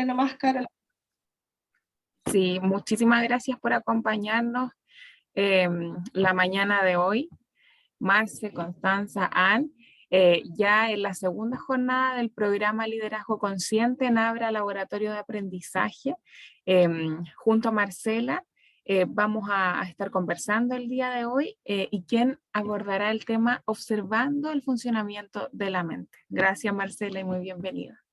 Nomás, Carol. Sí, muchísimas gracias por acompañarnos la mañana de hoy, Marce, Constanza, Ann, ya en la segunda jornada del programa Liderazgo Consciente en Abra Laboratorio de Aprendizaje. Junto a Marcela vamos a estar conversando el día de hoy y quien abordará el tema observando el funcionamiento de la mente. Gracias, Marcela, y muy bienvenida.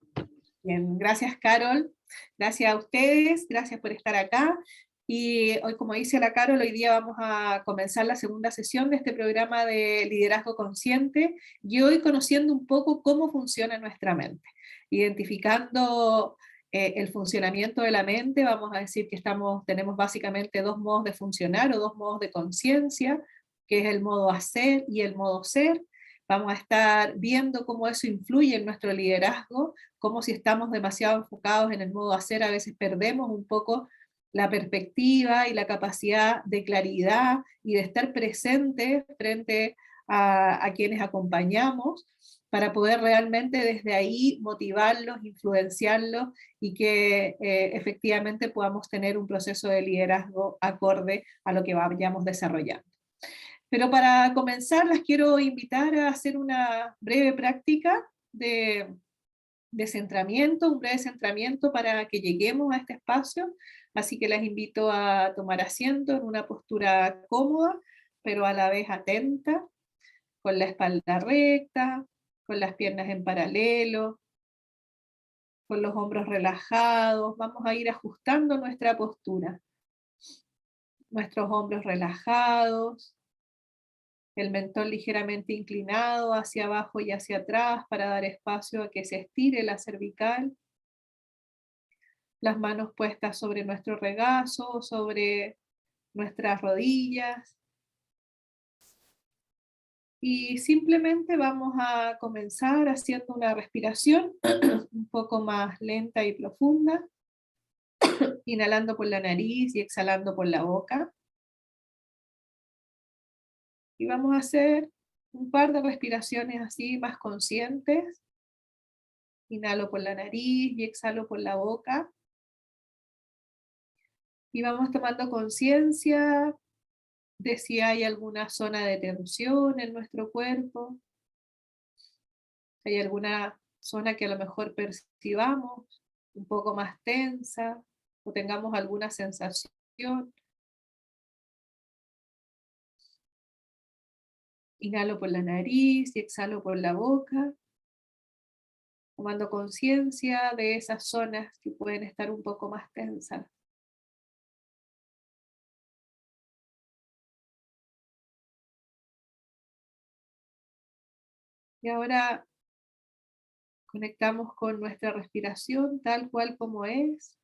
Bien, gracias, Carol. Gracias a ustedes, gracias por estar acá. Y hoy, como dice la Carol, hoy día vamos a comenzar la segunda sesión de este programa de liderazgo consciente y hoy conociendo un poco cómo funciona nuestra mente, identificando el funcionamiento de la mente. Vamos a decir que tenemos básicamente dos modos de funcionar o dos modos de conciencia, que es el modo hacer y el modo ser. Vamos a estar viendo cómo eso influye en nuestro liderazgo, cómo si estamos demasiado enfocados en el modo hacer, a veces perdemos un poco la perspectiva y la capacidad de claridad y de estar presentes frente a quienes acompañamos, para poder realmente desde ahí motivarlos, influenciarlos y que efectivamente podamos tener un proceso de liderazgo acorde a lo que vayamos desarrollando. Pero para comenzar, las quiero invitar a hacer una breve práctica de centramiento, un breve centramiento para que lleguemos a este espacio. Así que les invito a tomar asiento en una postura cómoda, pero a la vez atenta, con la espalda recta, con las piernas en paralelo, con los hombros relajados. Vamos a ir ajustando nuestra postura. Nuestros hombros relajados, el mentón ligeramente inclinado hacia abajo y hacia atrás para dar espacio a que se estire la cervical. Las manos puestas sobre nuestro regazo, sobre nuestras rodillas. Y simplemente vamos a comenzar haciendo una respiración un poco más lenta y profunda, inhalando por la nariz y exhalando por la boca. Y vamos a hacer un par de respiraciones así más conscientes. Inhalo por la nariz y exhalo por la boca. Y vamos tomando conciencia de si hay alguna zona de tensión en nuestro cuerpo. ¿Hay alguna zona que a lo mejor percibamos un poco más tensa o tengamos alguna sensación? Inhalo por la nariz y exhalo por la boca, tomando conciencia de esas zonas que pueden estar un poco más tensas. Y ahora conectamos con nuestra respiración tal cual como es,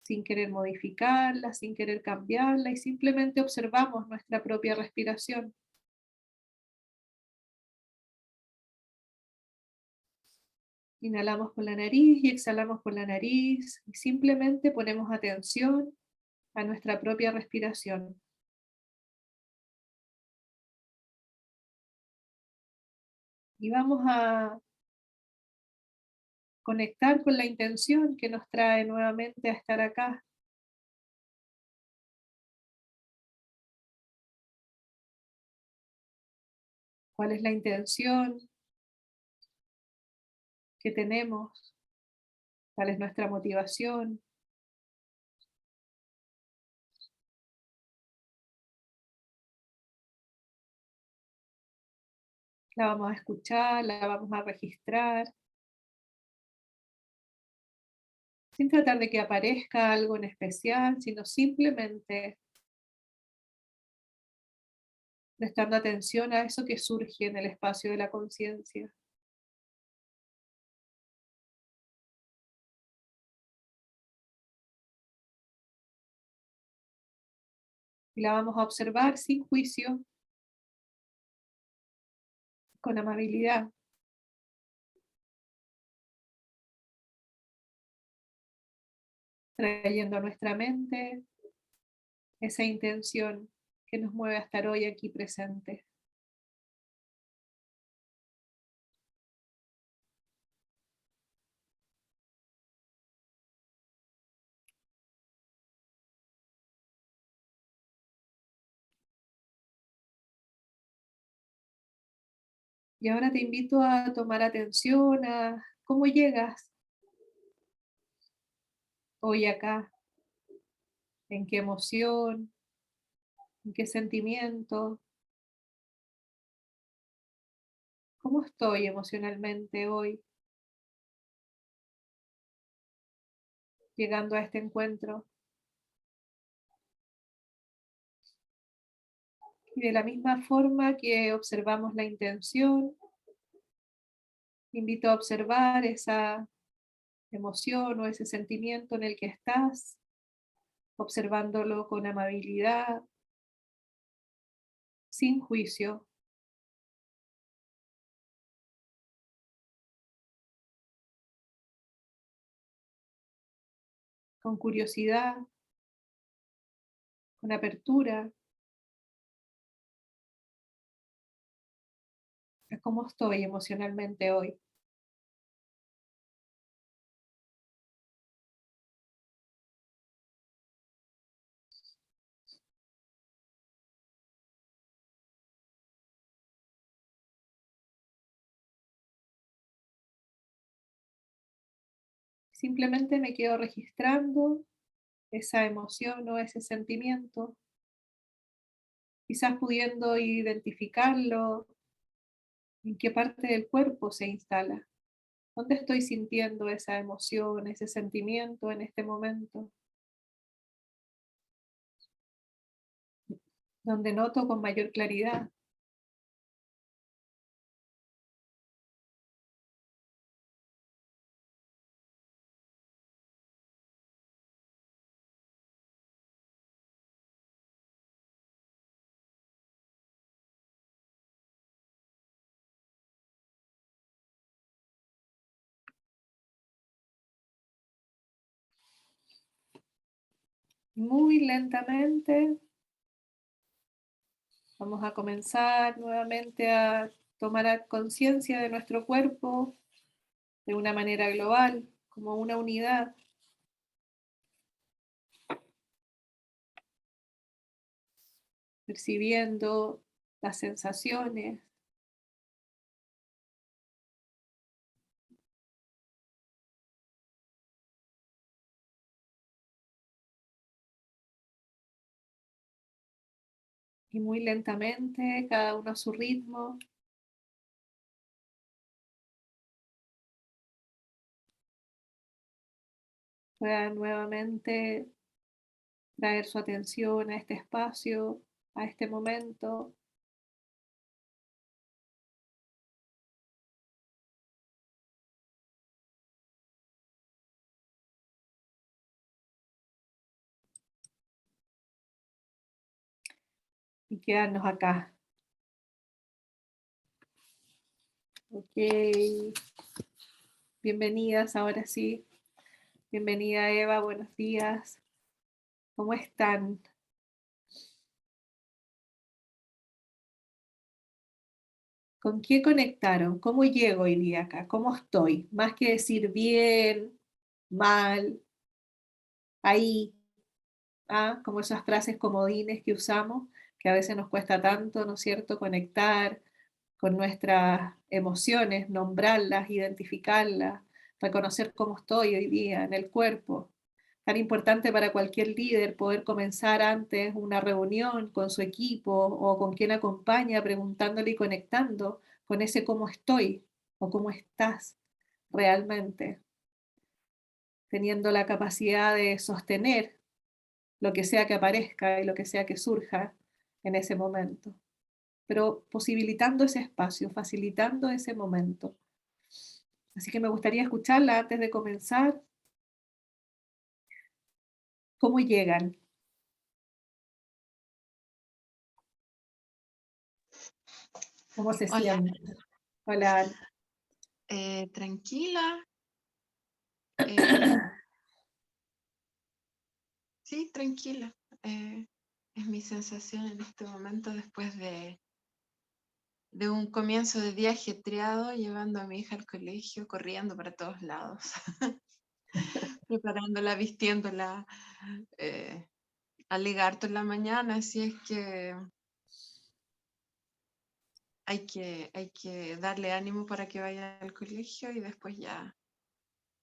sin querer modificarla, sin querer cambiarla, y simplemente observamos nuestra propia respiración. Inhalamos por la nariz y exhalamos por la nariz, y simplemente ponemos atención a nuestra propia respiración. Y vamos a conectar con la intención que nos trae nuevamente a estar acá. ¿Cuál es la intención que tenemos? ¿Cuál es nuestra motivación? La vamos a escuchar, la vamos a registrar, sin tratar de que aparezca algo en especial, sino simplemente prestando atención a eso que surge en el espacio de la conciencia. Y la vamos a observar sin juicio, con amabilidad. Trayendo a nuestra mente esa intención que nos mueve a estar hoy aquí presente. Y ahora te invito a tomar atención a cómo llegas hoy acá, en qué emoción, en qué sentimiento, cómo estoy emocionalmente hoy, llegando a este encuentro. Y de la misma forma que observamos la intención, invito a observar esa emoción o ese sentimiento en el que estás, observándolo con amabilidad, sin juicio, con curiosidad, con apertura, a cómo estoy emocionalmente hoy. Simplemente me quedo registrando esa emoción o ese sentimiento, quizás pudiendo identificarlo, en qué parte del cuerpo se instala, dónde estoy sintiendo esa emoción, ese sentimiento en este momento, donde noto con mayor claridad. Muy lentamente vamos a comenzar nuevamente a tomar conciencia de nuestro cuerpo de una manera global, como una unidad, percibiendo las sensaciones, y muy lentamente, cada uno a su ritmo, puedan nuevamente traer su atención a este espacio, a este momento, y quedarnos acá. Ok, bienvenidas, ahora sí. Bienvenida Eva, buenos días. ¿Cómo están? ¿Con qué conectaron? ¿Cómo llego hoy día acá? ¿Cómo estoy? Más que decir bien, mal, ahí, como esas frases comodines que usamos, que a veces nos cuesta tanto, ¿no es cierto?, conectar con nuestras emociones, nombrarlas, identificarlas, reconocer cómo estoy hoy día en el cuerpo. Tan importante para cualquier líder poder comenzar antes una reunión con su equipo o con quien acompaña, preguntándole y conectando con ese cómo estoy o cómo estás realmente, teniendo la capacidad de sostener lo que sea que aparezca y lo que sea que surja en ese momento, pero posibilitando ese espacio, facilitando ese momento. Así que me gustaría escucharla antes de comenzar. ¿Cómo llegan? ¿Cómo se Hola, sienten? Hola. tranquila. eh, sí, tranquila. Es mi sensación en este momento después de un comienzo de día ajetreado, llevando a mi hija al colegio, corriendo para todos lados, preparándola, vistiéndola, al ligarto en la mañana, así es que hay que darle ánimo para que vaya al colegio y después ya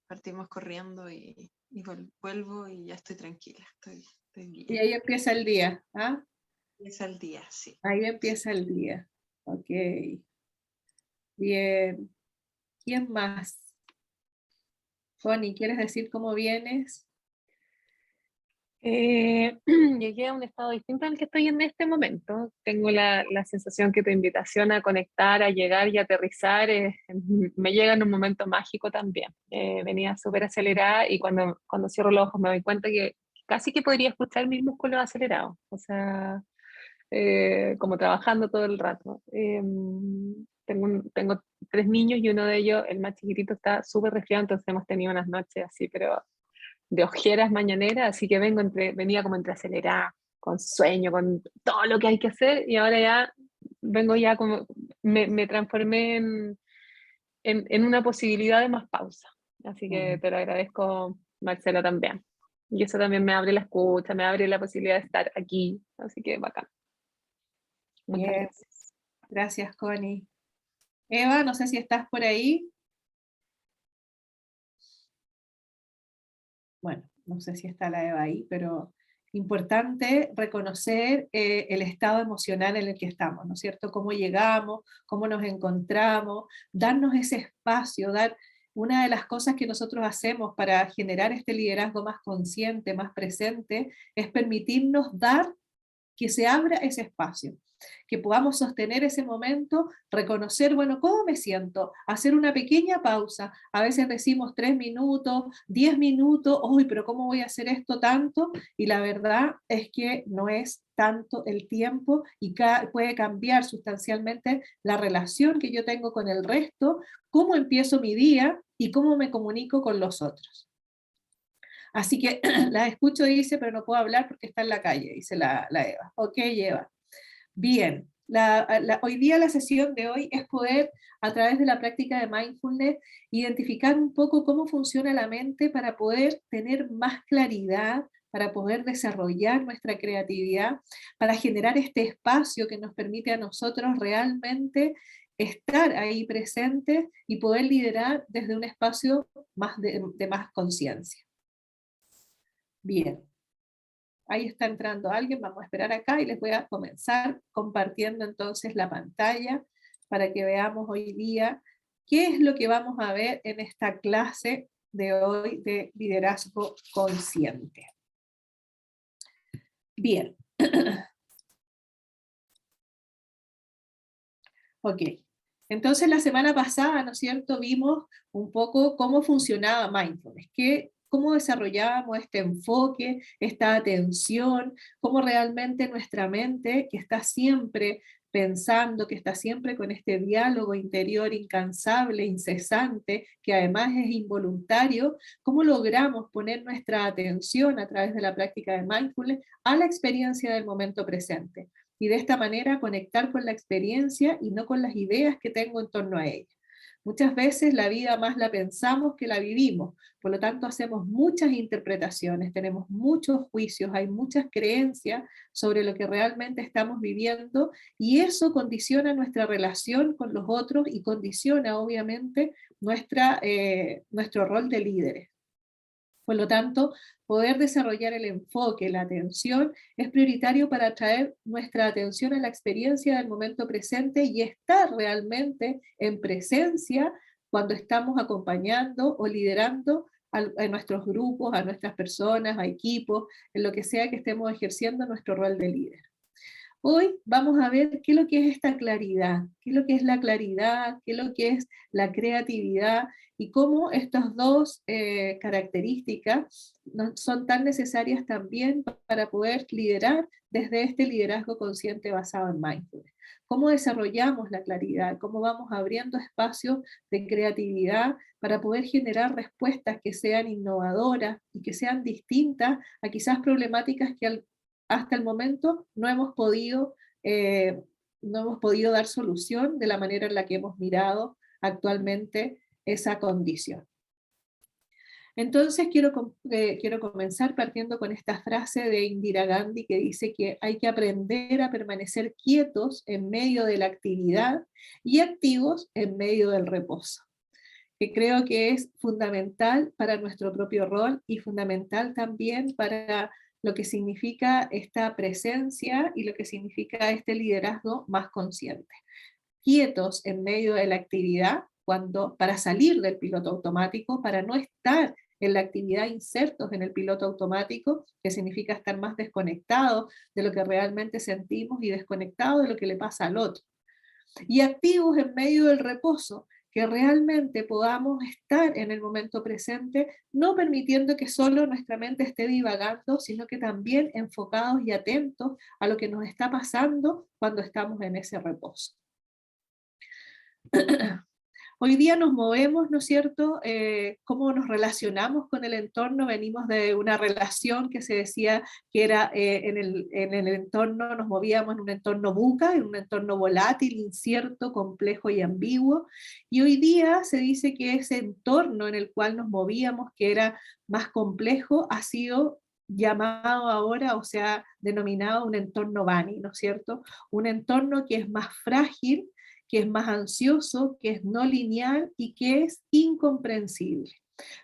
partimos corriendo y vuelvo y ya estoy tranquila, estoy Y bien. ahí empieza el día, ¿ah? Es el día, sí. Ahí empieza el día. Ok, bien. ¿Quién más? Connie, ¿quieres decir cómo vienes? Llegué a un estado distinto al que estoy en este momento. Tengo la sensación que tu invitación a conectar, a llegar y aterrizar me llega en un momento mágico también. Venía súper acelerada y cuando cierro los ojos me doy cuenta que casi que podría escuchar mis músculos acelerados, o sea, como trabajando todo el rato. Tengo 3 niños y uno de ellos, el más chiquitito, está súper resfriado, entonces hemos tenido unas noches así, pero de ojeras mañaneras, así que venía como entre acelerada, con sueño, con todo lo que hay que hacer, y ahora ya vengo ya como, me transformé en una posibilidad de más pausa. Así que te lo agradezco, Marcela, también. Y eso también me abre la escucha, me abre la posibilidad de estar aquí, así que bacán. Muchas Bien, gracias. gracias, Connie. Eva, no sé si estás por ahí. Bueno, no sé si está la Eva ahí, pero importante reconocer el estado emocional en el que estamos, ¿no es cierto? Cómo llegamos, cómo nos encontramos, darnos ese espacio, dar una de las cosas que nosotros hacemos para generar este liderazgo más consciente, más presente, es permitirnos dar que se abra ese espacio, que podamos sostener ese momento, reconocer, bueno, ¿cómo me siento? Hacer una pequeña pausa. A veces decimos 3 minutos, 10 minutos, uy, pero ¿cómo voy a hacer esto tanto? Y la verdad es que no es tanto el tiempo y puede cambiar sustancialmente la relación que yo tengo con el resto, cómo empiezo mi día y cómo me comunico con los otros. Así que la escucho, dice, pero no puedo hablar porque está en la calle, dice la Eva. Ok, Eva. Bien. Hoy día la sesión de hoy es poder, a través de la práctica de mindfulness, identificar un poco cómo funciona la mente para poder tener más claridad, para poder desarrollar nuestra creatividad, para generar este espacio que nos permite a nosotros realmente estar ahí presentes y poder liderar desde un espacio más de más conciencia. Bien, ahí está entrando alguien, vamos a esperar acá y les voy a comenzar compartiendo entonces la pantalla para que veamos hoy día qué es lo que vamos a ver en esta clase de hoy de liderazgo consciente. Bien. Ok. Entonces la semana pasada, ¿no es cierto?, vimos un poco cómo funcionaba mindfulness, cómo desarrollábamos este enfoque, esta atención, cómo realmente nuestra mente, que está siempre pensando, que está siempre con este diálogo interior incansable, incesante, que además es involuntario, cómo logramos poner nuestra atención a través de la práctica de mindfulness a la experiencia del momento presente. Y de esta manera conectar con la experiencia y no con las ideas que tengo en torno a ella. Muchas veces la vida más la pensamos que la vivimos, por lo tanto hacemos muchas interpretaciones, tenemos muchos juicios, hay muchas creencias sobre lo que realmente estamos viviendo y eso condiciona nuestra relación con los otros y condiciona obviamente nuestro rol de líderes. Por lo tanto, poder desarrollar el enfoque, la atención, es prioritario para atraer nuestra atención a la experiencia del momento presente y estar realmente en presencia cuando estamos acompañando o liderando a nuestros grupos, a nuestras personas, a equipos, en lo que sea que estemos ejerciendo nuestro rol de líder. Hoy vamos a ver qué es lo que es esta claridad, qué es lo que es la claridad, qué es lo que es la creatividad y cómo estas dos características son tan necesarias también para poder liderar desde este liderazgo consciente basado en mindfulness. Cómo desarrollamos la claridad, cómo vamos abriendo espacios de creatividad para poder generar respuestas que sean innovadoras y que sean distintas a quizás problemáticas que hasta el momento no hemos podido dar solución de la manera en la que hemos mirado actualmente esa condición. Entonces quiero comenzar partiendo con esta frase de Indira Gandhi que dice que hay que aprender a permanecer quietos en medio de la actividad y activos en medio del reposo, que creo que es fundamental para nuestro propio rol y fundamental también para lo que significa esta presencia y lo que significa este liderazgo más consciente. Quietos en medio de la actividad, para salir del piloto automático, para no estar en la actividad insertos en el piloto automático, que significa estar más desconectados de lo que realmente sentimos y desconectados de lo que le pasa al otro. Y activos en medio del reposo, que realmente podamos estar en el momento presente, no permitiendo que solo nuestra mente esté divagando, sino que también enfocados y atentos a lo que nos está pasando cuando estamos en ese reposo. Hoy día nos movemos, ¿no es cierto? ¿Cómo nos relacionamos con el entorno? Venimos de una relación que se decía que era en el entorno, nos movíamos en un entorno VUCA, en un entorno volátil, incierto, complejo y ambiguo. Y hoy día se dice que ese entorno en el cual nos movíamos, que era más complejo, ha sido llamado ahora, o sea, denominado un entorno Vani, ¿no es cierto? Un entorno que es más frágil, que es más ansioso, que es no lineal y que es incomprensible.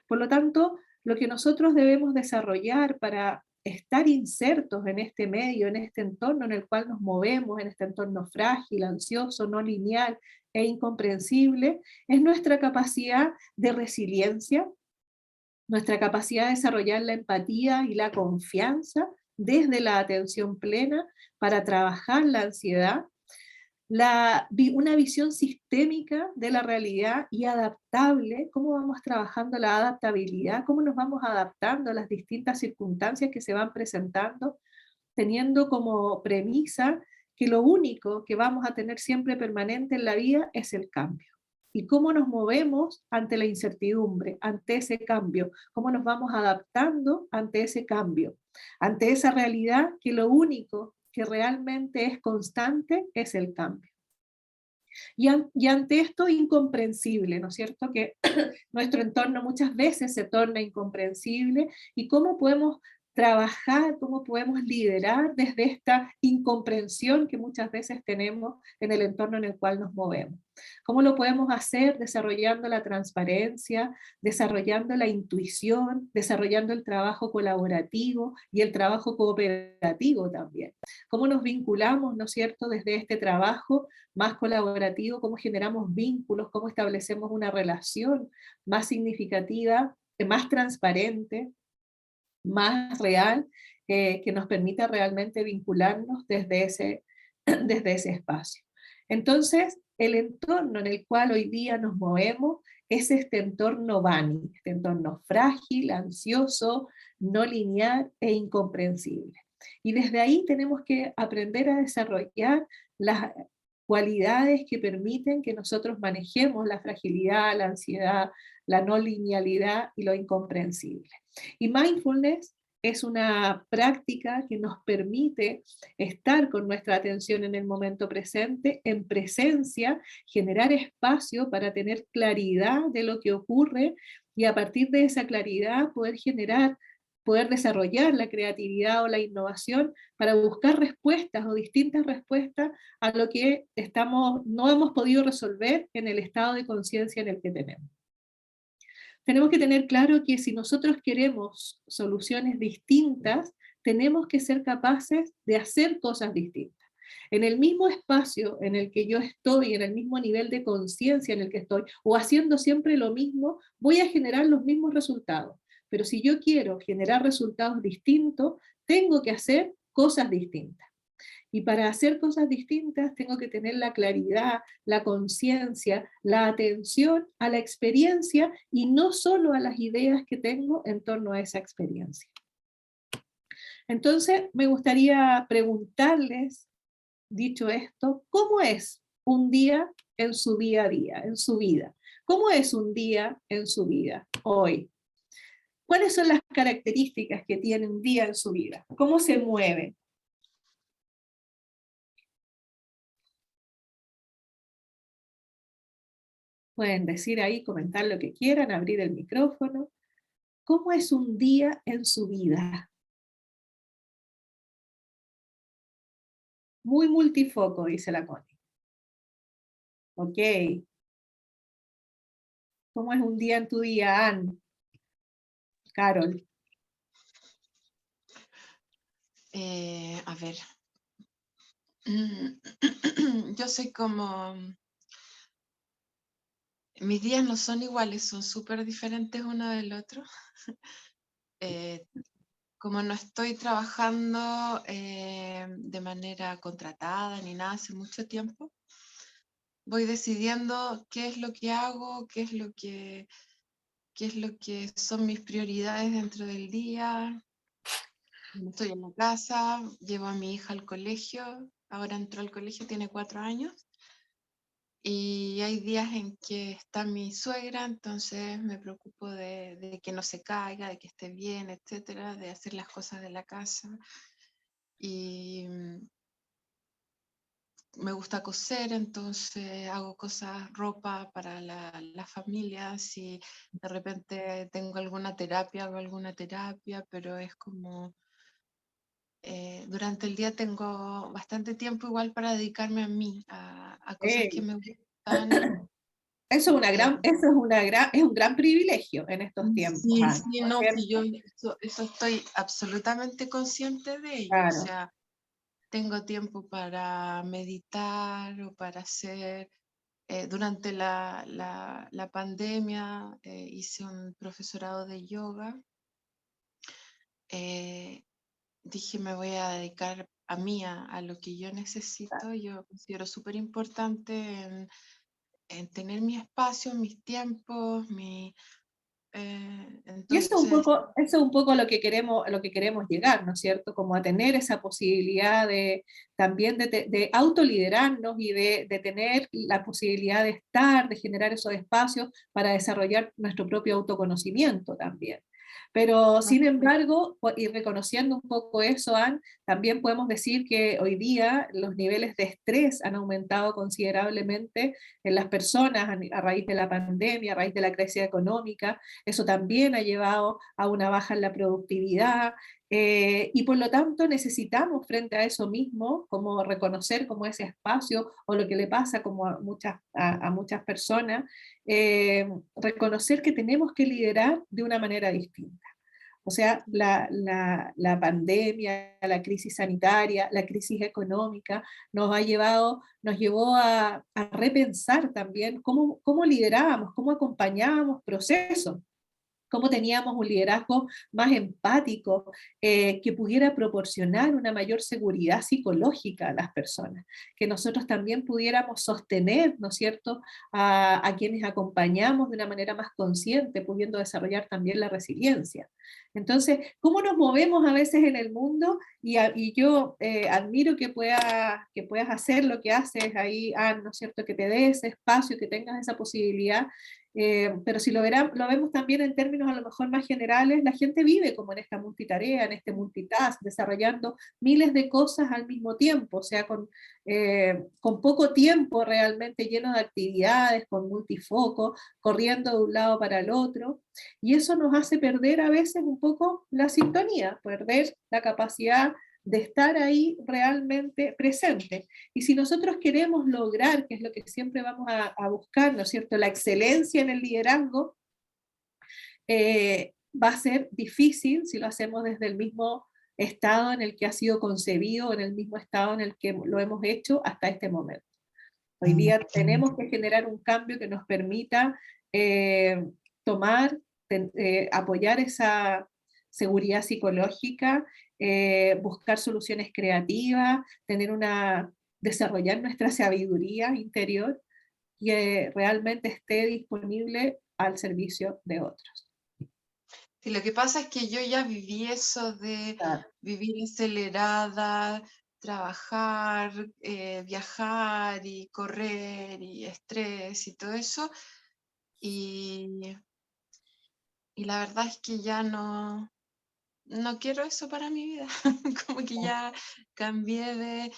Por lo tanto, lo que nosotros debemos desarrollar para estar insertos en este medio, en este entorno en el cual nos movemos, en este entorno frágil, ansioso, no lineal e incomprensible, es nuestra capacidad de resiliencia, nuestra capacidad de desarrollar la empatía y la confianza desde la atención plena para trabajar la ansiedad, una visión sistémica de la realidad y adaptable, cómo vamos trabajando la adaptabilidad, cómo nos vamos adaptando a las distintas circunstancias que se van presentando, teniendo como premisa que lo único que vamos a tener siempre permanente en la vida es el cambio. Y cómo nos movemos ante la incertidumbre, ante ese cambio, cómo nos vamos adaptando ante ese cambio, ante esa realidad que lo único que realmente es constante es el cambio. Y ante esto incomprensible, ¿no es cierto? Que nuestro entorno muchas veces se torna incomprensible y cómo podemos trabajar, cómo podemos liderar desde esta incomprensión que muchas veces tenemos en el entorno en el cual nos movemos. ¿Cómo lo podemos hacer? Desarrollando la transparencia, desarrollando la intuición, desarrollando el trabajo colaborativo y el trabajo cooperativo también. ¿Cómo nos vinculamos, ¿no es cierto?, desde este trabajo más colaborativo, cómo generamos vínculos, cómo establecemos una relación más significativa, más transparente, más real, que nos permita realmente vincularnos desde ese espacio. Entonces, el entorno en el cual hoy día nos movemos es este entorno Vani, este entorno frágil, ansioso, no lineal e incomprensible. Y desde ahí tenemos que aprender a desarrollar las cualidades que permiten que nosotros manejemos la fragilidad, la ansiedad, la no linealidad y lo incomprensible. Y mindfulness es una práctica que nos permite estar con nuestra atención en el momento presente, en presencia, generar espacio para tener claridad de lo que ocurre y a partir de esa claridad poder desarrollar la creatividad o la innovación para buscar respuestas o distintas respuestas a lo que no hemos podido resolver en el estado de conciencia en el que tenemos. Tenemos que tener claro que si nosotros queremos soluciones distintas, tenemos que ser capaces de hacer cosas distintas. En el mismo espacio en el que yo estoy, en el mismo nivel de conciencia en el que estoy, o haciendo siempre lo mismo, voy a generar los mismos resultados. Pero si yo quiero generar resultados distintos, tengo que hacer cosas distintas. Y para hacer cosas distintas tengo que tener la claridad, la conciencia, la atención a la experiencia y no solo a las ideas que tengo en torno a esa experiencia. Entonces, me gustaría preguntarles, dicho esto, ¿cómo es un día en su día a día, en su vida? ¿Cómo es un día en su vida hoy? ¿Cuáles son las características que tiene un día en su vida? ¿Cómo se mueve? Pueden decir ahí, comentar lo que quieran, abrir el micrófono. ¿cómo es un día en su vida? Muy multifoco, dice la Connie. Ok. ¿Cómo es un día en tu día, Ann? Carol. A ver. Yo soy como... Mis días no son iguales, son súper diferentes uno del otro. Como no estoy trabajando de manera contratada ni nada hace mucho tiempo, voy decidiendo qué es lo que hago, qué es lo que son mis prioridades dentro del día. Estoy en la casa, llevo a mi hija al colegio, ahora entró al colegio, tiene 4 años, y hay días en que está mi suegra, entonces me preocupo de que no se caiga, de que esté bien, etcétera, de hacer las cosas de la casa. Y me gusta coser, entonces hago cosas, ropa para la familia. Si de repente tengo alguna terapia, hago alguna terapia, pero es como durante el día tengo bastante tiempo igual para dedicarme a mí, a cosas que me gustan. Eso es es un gran privilegio en estos tiempos, Sí, Ann, sí, ¿no es no, sí, yo cierto? eso estoy absolutamente consciente de ello. O Claro. sea, tengo tiempo para meditar o para hacer. Durante la pandemia hice un profesorado de yoga. Dije, me voy a dedicar a mí, a lo que yo necesito. Yo considero súper importante en tener mi espacio, mis tiempos, Y entonces, eso es un poco lo que queremos llegar, ¿no es cierto? Como a tener esa posibilidad de también de autoliderarnos y de tener la posibilidad de estar, de generar esos espacios para desarrollar nuestro propio autoconocimiento también. Pero sin embargo, y reconociendo un poco eso, Ann, también podemos decir que hoy día los niveles de estrés han aumentado considerablemente en las personas a raíz de la pandemia, a raíz de la crisis económica. Eso también ha llevado a una baja en la productividad, y por lo tanto necesitamos frente a eso mismo, como reconocer como ese espacio o lo que le pasa como a muchas personas, reconocer que tenemos que liderar de una manera distinta. O sea, la pandemia, la crisis sanitaria, la crisis económica nos llevó a repensar también cómo liderábamos, cómo acompañábamos procesos, cómo teníamos un liderazgo más empático, que pudiera proporcionar una mayor seguridad psicológica a las personas, que nosotros también pudiéramos sostener, ¿no es cierto?, a quienes acompañamos de una manera más consciente, pudiendo desarrollar también la resiliencia. Entonces, ¿cómo nos movemos a veces en el mundo? Y yo admiro que puedas hacer lo que haces ahí, Ann, ¿no es cierto?, que te des ese espacio, que tengas esa posibilidad. Pero si lo vemos también en términos a lo mejor más generales, la gente vive como en esta multitarea, en este multitask, desarrollando miles de cosas al mismo tiempo, o sea, con poco tiempo realmente lleno de actividades, con multifoco, corriendo de un lado para el otro, y eso nos hace perder a veces un poco la sintonía, perder la capacidad de estar ahí realmente presente. Y si nosotros queremos lograr, que es lo que siempre vamos a buscar, ¿no es cierto?, la excelencia en el liderazgo, va a ser difícil si lo hacemos desde el mismo estado en el que ha sido concebido, en el mismo estado en el que lo hemos hecho hasta este momento. Hoy día tenemos que generar un cambio que nos permita tomar, apoyar esa seguridad psicológica, buscar soluciones creativas, desarrollar nuestra sabiduría interior y realmente esté disponible al servicio de otros. sí, lo que pasa es que yo ya viví eso de Claro. vivir acelerada, trabajar, viajar y correr y estrés y todo eso. Y, y la verdad es que ya no quiero eso para mi vida. Como que ya cambié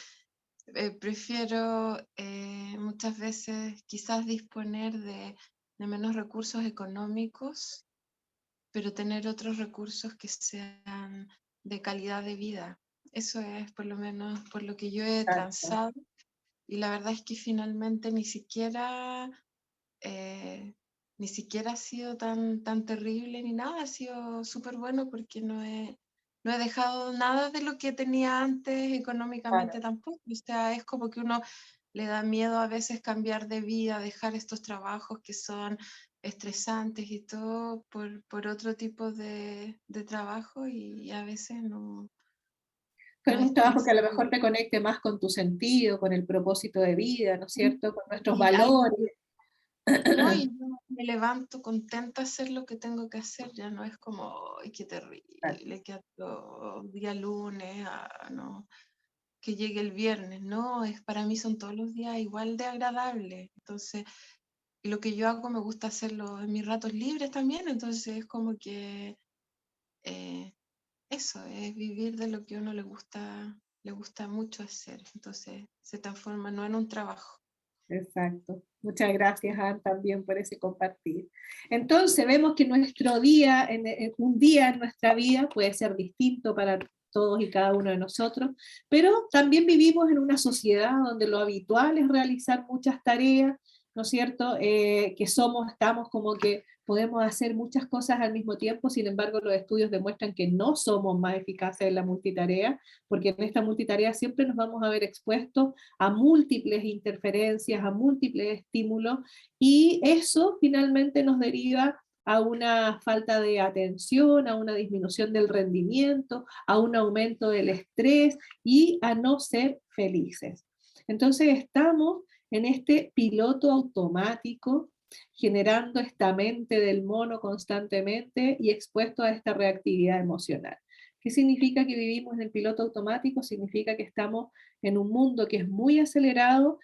prefiero muchas veces quizás disponer de menos recursos económicos pero tener otros recursos que sean de calidad de vida. Eso es por lo menos por lo que yo he Exacto. transado, y la verdad es que finalmente ni siquiera ha sido tan terrible ni nada, ha sido súper bueno porque no he dejado nada de lo que tenía antes económicamente tampoco. O sea, es como que uno le da miedo a veces cambiar de vida, dejar estos trabajos que son estresantes y todo por otro tipo de trabajo, y a veces no Con un es trabajo que a lo mejor necesario. te conecte más con tu sentido, con el propósito de vida, ¿no es cierto? Con nuestros Y hay valores. No, y yo me levanto contenta a hacer lo que tengo que hacer, ya no es como, ay, qué terrible, que otro día lunes, no, que llegue el viernes, no, para mí son todos los días igual de agradables. Entonces, y lo que yo hago me gusta hacerlo en mis ratos libres también, entonces es como que eh, eso es vivir de lo que a uno le gusta mucho hacer, entonces se transforma no en un trabajo. Exacto. Muchas gracias, Anne, también por ese compartir. Entonces, vemos que nuestro día, un día en nuestra vida puede ser distinto para todos y cada uno de nosotros, pero también vivimos en una sociedad donde lo habitual es realizar muchas tareas, ¿no es cierto? Estamos como que podemos hacer muchas cosas al mismo tiempo, sin embargo, los estudios demuestran que no somos más eficaces en la multitarea, porque en esta multitarea siempre nos vamos a ver expuestos a múltiples interferencias, a múltiples estímulos, y eso finalmente nos deriva a una falta de atención, a una disminución del rendimiento, a un aumento del estrés y a no ser felices. Entonces estamos en este piloto automático generando esta mente del mono constantemente y expuesto a esta reactividad emocional. ¿Qué significa que vivimos en el piloto automático? Significa que estamos en un mundo que es muy acelerado,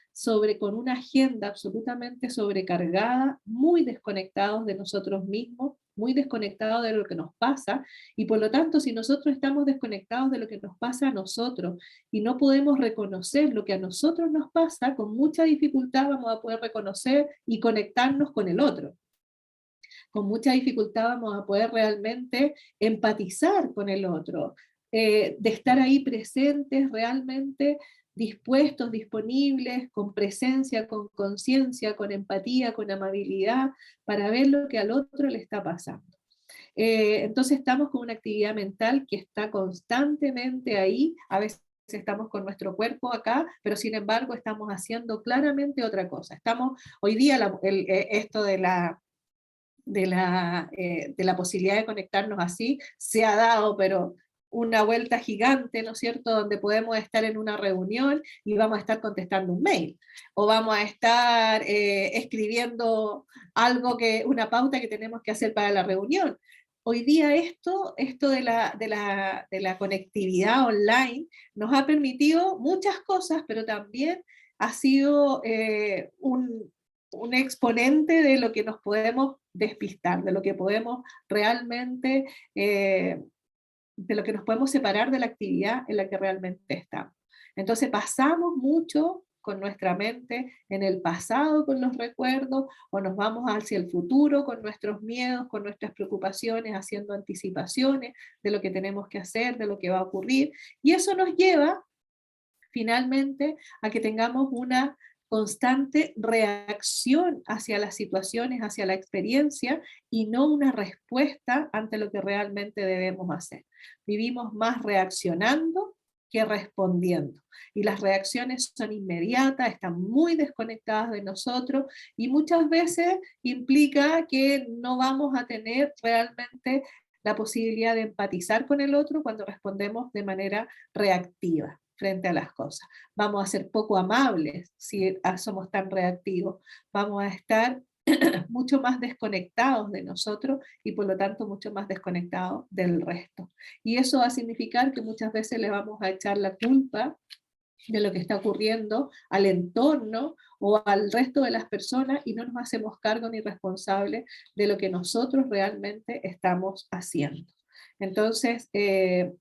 con una agenda absolutamente sobrecargada, muy desconectados de nosotros mismos, muy desconectados de lo que nos pasa, y por lo tanto, si nosotros estamos desconectados de lo que nos pasa a nosotros y no podemos reconocer lo que a nosotros nos pasa, con mucha dificultad vamos a poder reconocer y conectarnos con el otro. Con mucha dificultad vamos a poder realmente empatizar con el otro, de estar ahí presentes, realmente dispuestos, disponibles, con presencia, con conciencia, con empatía, con amabilidad, para ver lo que al otro le está pasando. Entonces estamos con una actividad mental que está constantemente ahí, a veces estamos con nuestro cuerpo acá, pero sin embargo estamos haciendo claramente otra cosa. Estamos, hoy día esto de la posibilidad de conectarnos así se ha dado, pero una vuelta gigante, ¿no es cierto?, donde podemos estar en una reunión y vamos a estar contestando un mail, o vamos a estar escribiendo una pauta que tenemos que hacer para la reunión. Hoy día esto de la conectividad online nos ha permitido muchas cosas, pero también ha sido un exponente de lo que nos podemos despistar, de lo que podemos realmente, de lo que nos podemos separar de la actividad en la que realmente estamos. Entonces pasamos mucho con nuestra mente en el pasado con los recuerdos, o nos vamos hacia el futuro con nuestros miedos, con nuestras preocupaciones, haciendo anticipaciones de lo que tenemos que hacer, de lo que va a ocurrir, y eso nos lleva finalmente a que tengamos una constante reacción hacia las situaciones, hacia la experiencia, y no una respuesta ante lo que realmente debemos hacer. Vivimos más reaccionando que respondiendo. Y las reacciones son inmediatas, están muy desconectadas de nosotros, y muchas veces implica que no vamos a tener realmente la posibilidad de empatizar con el otro cuando respondemos de manera reactiva frente a las cosas. Vamos a ser poco amables si somos tan reactivos. Vamos a estar mucho más desconectados de nosotros y por lo tanto mucho más desconectados del resto. Y eso va a significar que muchas veces le vamos a echar la culpa de lo que está ocurriendo al entorno o al resto de las personas, y no nos hacemos cargo ni responsables de lo que nosotros realmente estamos haciendo. Entonces,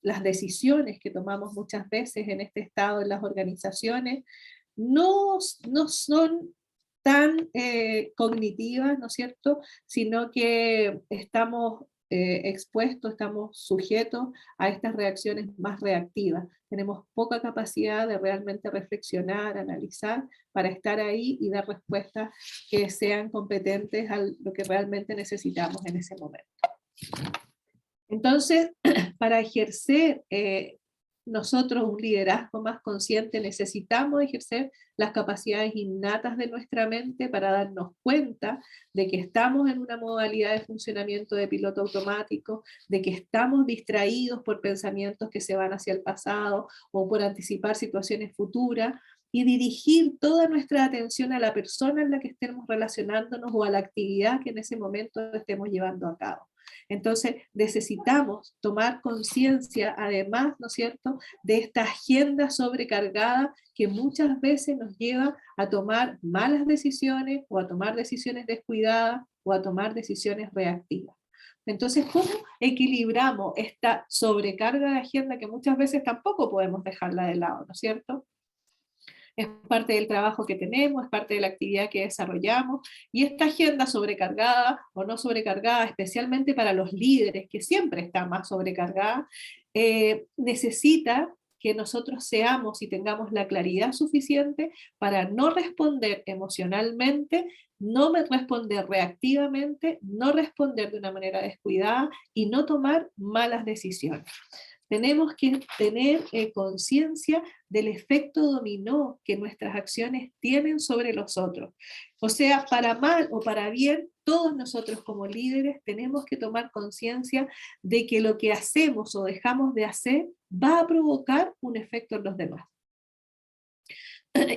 las decisiones que tomamos muchas veces en este estado en las organizaciones no son tan cognitivas, ¿no es cierto?, sino que estamos expuestos, estamos sujetos a estas reacciones más reactivas. Tenemos poca capacidad de realmente reflexionar, analizar, para estar ahí y dar respuestas que sean competentes a lo que realmente necesitamos en ese momento. Entonces, para ejercer nosotros un liderazgo más consciente, necesitamos ejercer las capacidades innatas de nuestra mente para darnos cuenta de que estamos en una modalidad de funcionamiento de piloto automático, de que estamos distraídos por pensamientos que se van hacia el pasado o por anticipar situaciones futuras, y dirigir toda nuestra atención a la persona en la que estemos relacionándonos o a la actividad que en ese momento estemos llevando a cabo. Entonces necesitamos tomar conciencia, además, ¿no es cierto?, de esta agenda sobrecargada que muchas veces nos lleva a tomar malas decisiones o a tomar decisiones descuidadas o a tomar decisiones reactivas. Entonces, ¿cómo equilibramos esta sobrecarga de agenda que muchas veces tampoco podemos dejarla de lado, ¿no es cierto? Es parte del trabajo que tenemos, es parte de la actividad que desarrollamos, y esta agenda sobrecargada o no sobrecargada, especialmente para los líderes, que siempre está más sobrecargada, necesita que nosotros seamos y tengamos la claridad suficiente para no responder emocionalmente, no responder reactivamente, no responder de una manera descuidada y no tomar malas decisiones. Tenemos que tener conciencia del efecto dominó que nuestras acciones tienen sobre los otros. O sea, para mal o para bien, todos nosotros como líderes tenemos que tomar conciencia de que lo que hacemos o dejamos de hacer va a provocar un efecto en los demás.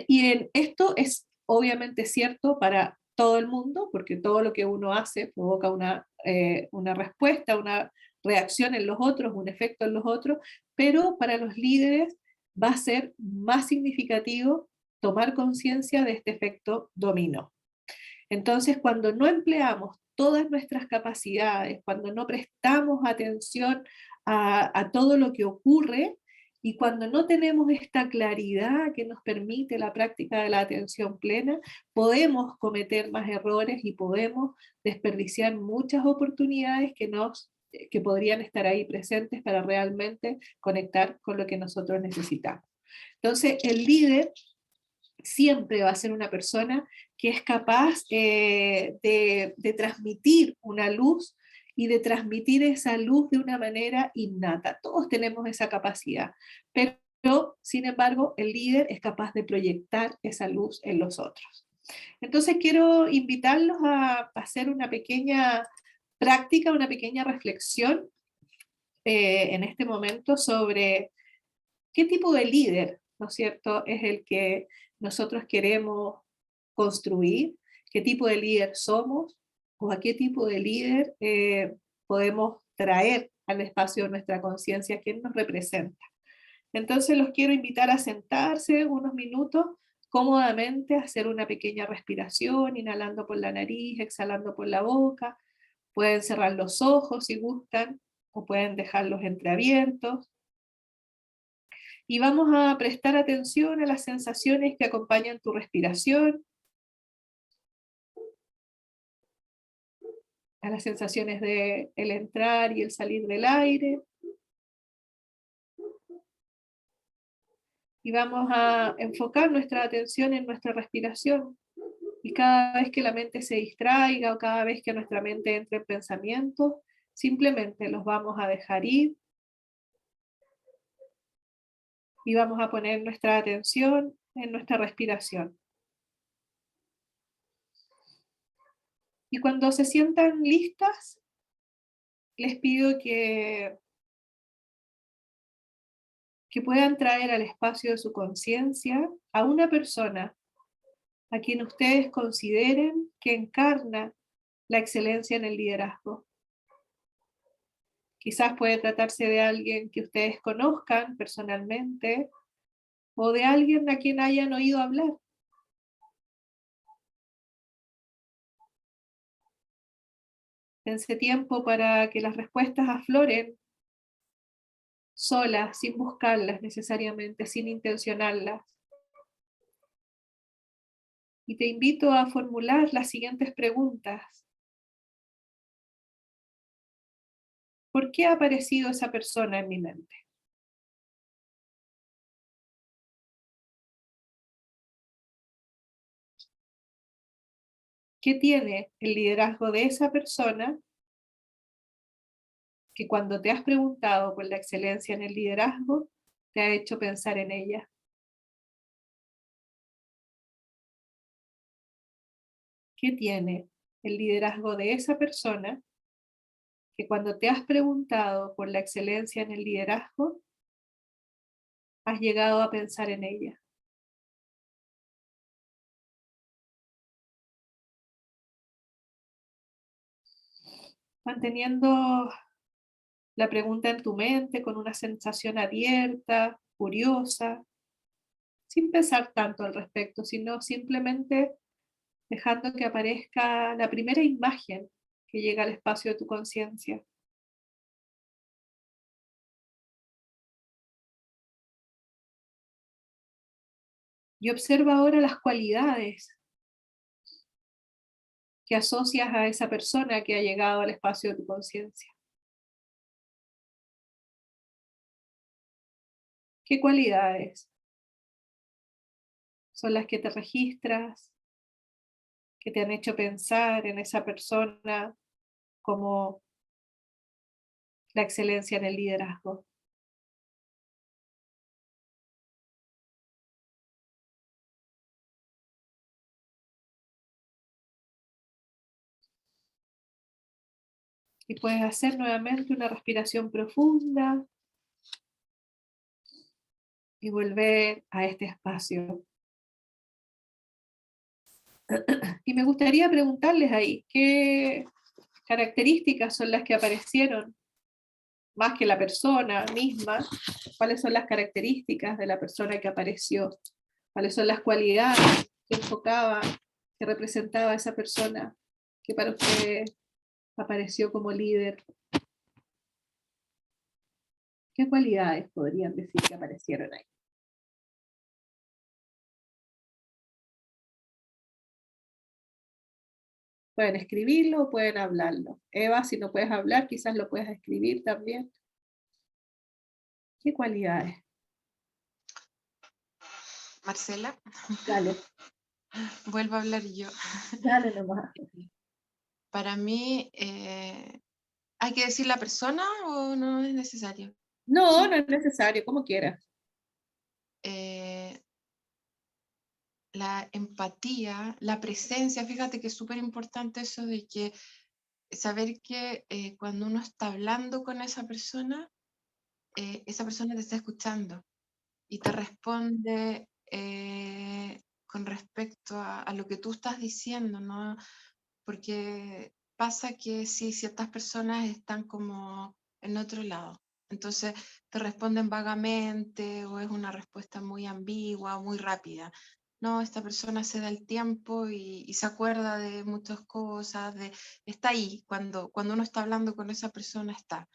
Y esto es obviamente cierto para todo el mundo, porque todo lo que uno hace provoca una respuesta, una reacción en los otros, un efecto en los otros, pero para los líderes va a ser más significativo tomar conciencia de este efecto dominó. Entonces, cuando no empleamos todas nuestras capacidades, cuando no prestamos atención a todo lo que ocurre, y cuando no tenemos esta claridad que nos permite la práctica de la atención plena, podemos cometer más errores y podemos desperdiciar muchas oportunidades que podrían estar ahí presentes para realmente conectar con lo que nosotros necesitamos. Entonces, el líder siempre va a ser una persona que es capaz de transmitir una luz y de transmitir esa luz de una manera innata. Todos tenemos esa capacidad, pero sin embargo el líder es capaz de proyectar esa luz en los otros. Entonces quiero invitarlos a hacer una pequeña práctica, una pequeña reflexión en este momento sobre qué tipo de líder, ¿no es cierto?, es el que nosotros queremos construir, qué tipo de líder somos, o a qué tipo de líder podemos traer al espacio de nuestra conciencia, quién nos representa. Entonces los quiero invitar a sentarse unos minutos cómodamente, a hacer una pequeña respiración, inhalando por la nariz, exhalando por la boca. Pueden cerrar los ojos si gustan, o pueden dejarlos entreabiertos. Y vamos a prestar atención a las sensaciones que acompañan tu respiración, a las sensaciones de el entrar y el salir del aire. Y vamos a enfocar nuestra atención en nuestra respiración. Y cada vez que la mente se distraiga o cada vez que nuestra mente entre en pensamientos, simplemente los vamos a dejar ir. Y vamos a poner nuestra atención en nuestra respiración. Y cuando se sientan listas, les pido que puedan traer al espacio de su conciencia a una persona a quien ustedes consideren que encarna la excelencia en el liderazgo. Quizás puede tratarse de alguien que ustedes conozcan personalmente o de alguien a quien hayan oído hablar. Dense tiempo para que las respuestas afloren solas, sin buscarlas necesariamente, sin intencionarlas. Y te invito a formular las siguientes preguntas. ¿Por qué ha aparecido esa persona en mi mente? ¿Qué tiene el liderazgo de esa persona que cuando te has preguntado por la excelencia en el liderazgo, te ha hecho pensar en ella? ¿Qué tiene el liderazgo de esa persona que cuando te has preguntado por la excelencia en el liderazgo, has llegado a pensar en ella? Manteniendo la pregunta en tu mente con una sensación abierta, curiosa, sin pensar tanto al respecto, sino simplemente dejando que aparezca la primera imagen que llega al espacio de tu conciencia. Y observa ahora las cualidades que asocias a esa persona que ha llegado al espacio de tu conciencia. ¿Qué cualidades son las que te registras, que te han hecho pensar en esa persona como la excelencia en el liderazgo? Y puedes hacer nuevamente una respiración profunda y volver a este espacio. Y me gustaría preguntarles ahí, ¿qué características son las que aparecieron más que la persona misma? ¿Cuáles son las características de la persona que apareció? ¿Cuáles son las cualidades que enfocaba, que representaba esa persona que para usted apareció como líder? ¿Qué cualidades podrían decir que aparecieron ahí? Pueden escribirlo o pueden hablarlo. Eva, si no puedes hablar, quizás lo puedes escribir también. ¿Qué cualidades? Marcela, Dale, vuelvo a hablar yo. dale nomás. Para mí, ¿hay que decir la persona o no es necesario? No, Sí. no es necesario, como quieras. La empatía, la presencia, fíjate que es súper importante eso de que saber que cuando uno está hablando con esa persona te está escuchando y te responde con respecto a lo que tú estás diciendo, ¿no? Porque pasa que sí, ciertas personas están como en otro lado, entonces te responden vagamente o es una respuesta muy ambigua, muy rápida. No, esta persona se da el tiempo y se acuerda de muchas cosas, está ahí, cuando uno está hablando con esa persona está.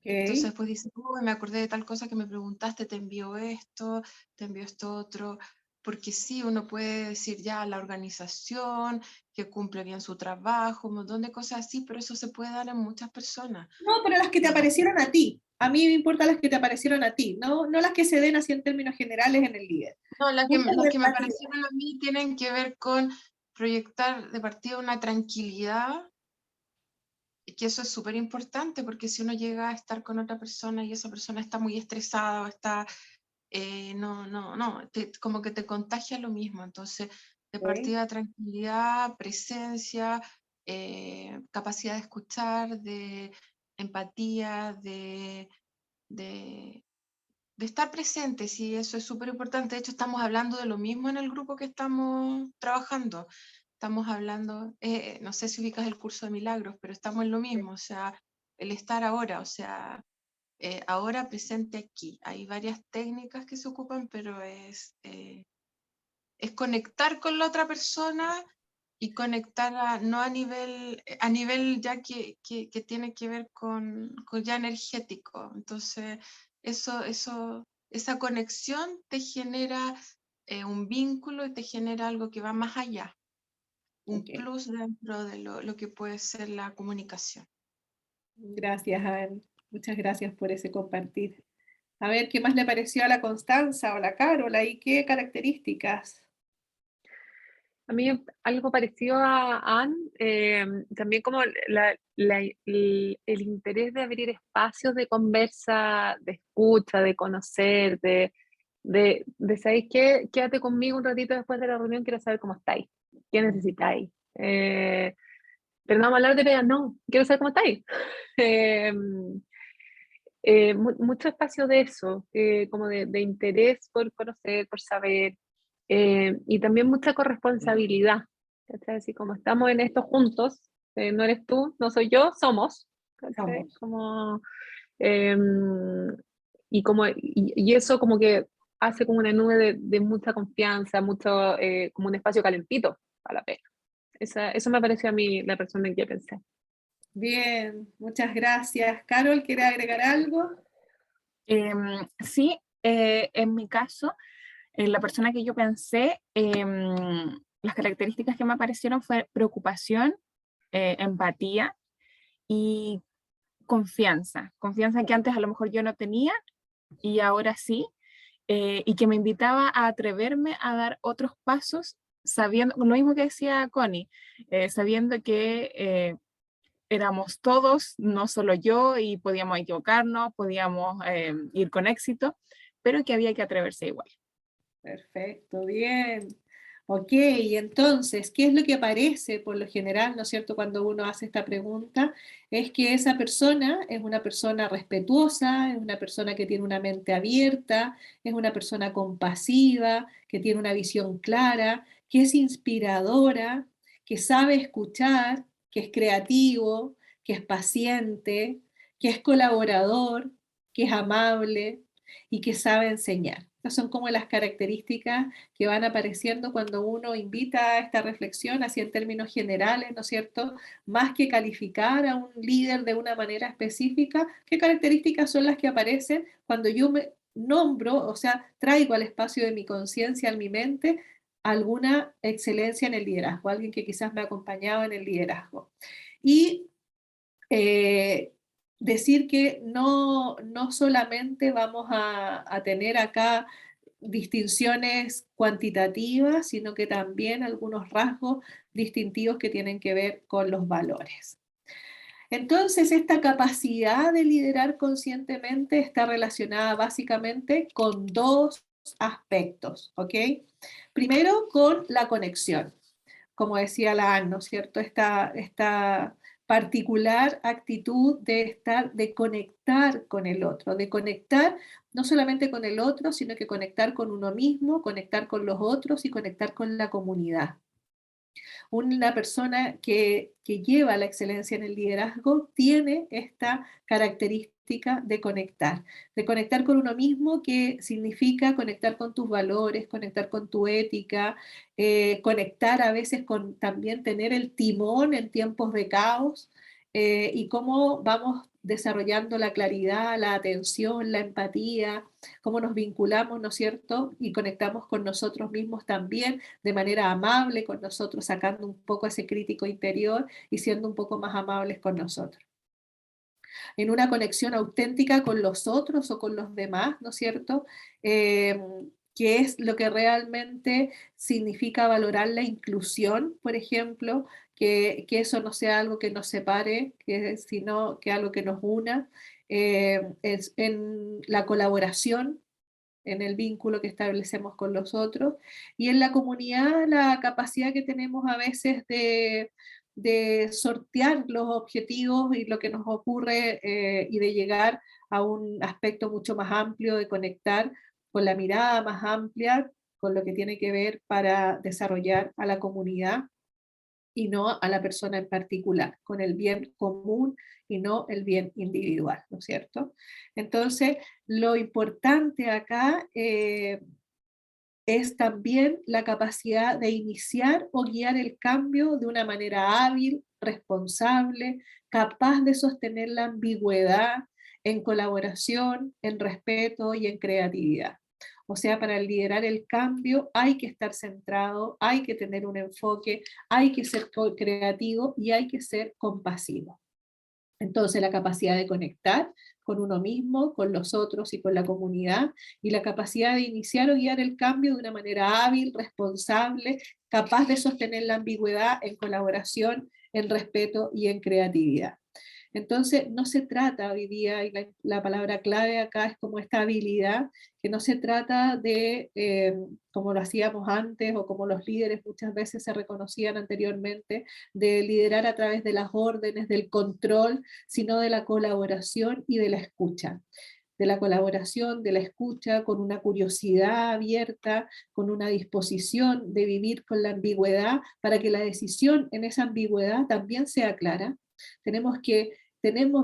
Entonces Ok. después dice, uy, me acordé de tal cosa que me preguntaste, te envió esto, te envió esto otro, porque sí, uno puede decir ya la organización, que cumple bien su trabajo, un montón de cosas así, pero eso se puede dar en muchas personas. No, pero las que te Eh, aparecieron a ti. A mí me importan las que te aparecieron a ti, no las que se den así en términos generales en el líder. no, Muchas las que me relativas. parecieron a mí tienen que ver con proyectar de partida una tranquilidad, y que eso es súper importante, porque si uno llega a estar con otra persona y esa persona está muy estresada o está como que te contagia lo mismo. Entonces, de Ok. partida, tranquilidad, presencia, capacidad de escuchar, de empatía, de, de estar presentes, y eso es súper importante. De hecho, estamos hablando de lo mismo en el grupo que estamos trabajando. Estamos hablando, no sé si ubicas el curso de milagros, pero estamos en lo mismo, o sea, el estar ahora, o sea, ahora presente aquí. Hay varias técnicas que se ocupan, pero es conectar con la otra persona y conectar no a nivel ya que tiene que ver con ya energético. Entonces, esa conexión te genera un vínculo y te genera algo que va más allá, un Ok. plus dentro de lo que puede ser la comunicación. Gracias, Anne. Muchas gracias por ese compartir. A ver, ¿qué más le pareció a la Constanza o la Carola y qué características? A mí algo parecido a Anne, también como el interés de abrir espacios de conversa, de escucha, de conocer, de ¿sabéis qué? Quédate conmigo un ratito después de la reunión, quiero saber cómo estáis, qué necesitáis. Pero no vamos a hablar de pegas, no, quiero saber cómo estáis. Eh, mucho espacio de eso, como de interés por conocer, por saber, y también mucha corresponsabilidad. ¿Cachai? Así como estamos en esto juntos, no eres tú, no soy yo, somos. ¿Cachai? Somos. Como, eh, y eso como que hace como una nube de mucha confianza, mucho, como un espacio calentito a la pena. Eso me pareció a mí la persona en que pensé. Bien, muchas gracias. Carol, ¿quiere agregar algo? Sí, en mi caso, la persona que yo pensé, las características que me aparecieron fue preocupación, empatía y confianza. Confianza que antes a lo mejor yo no tenía y ahora sí, y que me invitaba a atreverme a dar otros pasos, sabiendo, lo mismo que decía Connie, sabiendo que éramos todos, no solo yo, y podíamos equivocarnos, podíamos ir con éxito, pero que había que atreverse igual. Perfecto, bien. Ok, y entonces, ¿qué es lo que aparece por lo general, ¿no es cierto?, cuando uno hace esta pregunta? Es que esa persona es una persona respetuosa, es una persona que tiene una mente abierta, es una persona compasiva, que tiene una visión clara, que es inspiradora, que sabe escuchar, que es creativo, que es paciente, que es colaborador, que es amable y que sabe enseñar. Estas son como las características que van apareciendo cuando uno invita a esta reflexión, así en términos generales, ¿no es cierto? Más que calificar a un líder de una manera específica, ¿qué características son las que aparecen cuando yo me nombro, o sea, traigo al espacio de mi conciencia, en mi mente, alguna excelencia en el liderazgo, alguien que quizás me ha acompañado en el liderazgo? Y eh, decir que no solamente vamos a tener acá distinciones cuantitativas, sino que también algunos rasgos distintivos que tienen que ver con los valores. Entonces, esta capacidad de liderar conscientemente está relacionada básicamente con dos aspectos, ¿ok? Primero, con la conexión, como decía la Anne, ¿no es cierto? Esta particular actitud de estar, de conectar con el otro, de conectar no solamente con el otro, sino que conectar con uno mismo, conectar con los otros y conectar con la comunidad. Una persona que lleva la excelencia en el liderazgo tiene esta característica de conectar con uno mismo, que significa conectar con tus valores, conectar con tu ética, conectar a veces con también tener el timón en tiempos de caos, y cómo vamos desarrollando la claridad, la atención, la empatía, cómo nos vinculamos, ¿no es cierto? Y conectamos con nosotros mismos también de manera amable con nosotros, sacando un poco ese crítico interior y siendo un poco más amables con nosotros. En una conexión auténtica con los otros o con los demás, ¿no es cierto? Que es lo que realmente significa valorar la inclusión, por ejemplo, que eso no sea algo que nos separe, sino que algo que nos una, es en la colaboración, en el vínculo que establecemos con los otros, y en la comunidad la capacidad que tenemos a veces de sortear los objetivos y lo que nos ocurre, y de llegar a un aspecto mucho más amplio, de conectar con la mirada más amplia, con lo que tiene que ver para desarrollar a la comunidad y no a la persona en particular, con el bien común y no el bien individual, ¿no es cierto? Entonces, lo importante acá, es también la capacidad de iniciar o guiar el cambio de una manera hábil, responsable, capaz de sostener la ambigüedad en colaboración, en respeto y en creatividad. O sea, para liderar el cambio hay que estar centrado, hay que tener un enfoque, hay que ser creativo y hay que ser compasivo. Entonces la capacidad de conectar con uno mismo, con los otros y con la comunidad, y la capacidad de iniciar o guiar el cambio de una manera hábil, responsable, capaz de sostener la ambigüedad en colaboración, en respeto y en creatividad. Entonces, no se trata hoy día, y la palabra clave acá es como esta habilidad, que no se trata de, como lo hacíamos antes, o como los líderes muchas veces se reconocían anteriormente, de liderar a través de las órdenes, del control, sino de la colaboración y de la escucha. De la colaboración, de la escucha, con una curiosidad abierta, con una disposición de vivir con la ambigüedad, para que la decisión en esa ambigüedad también sea clara.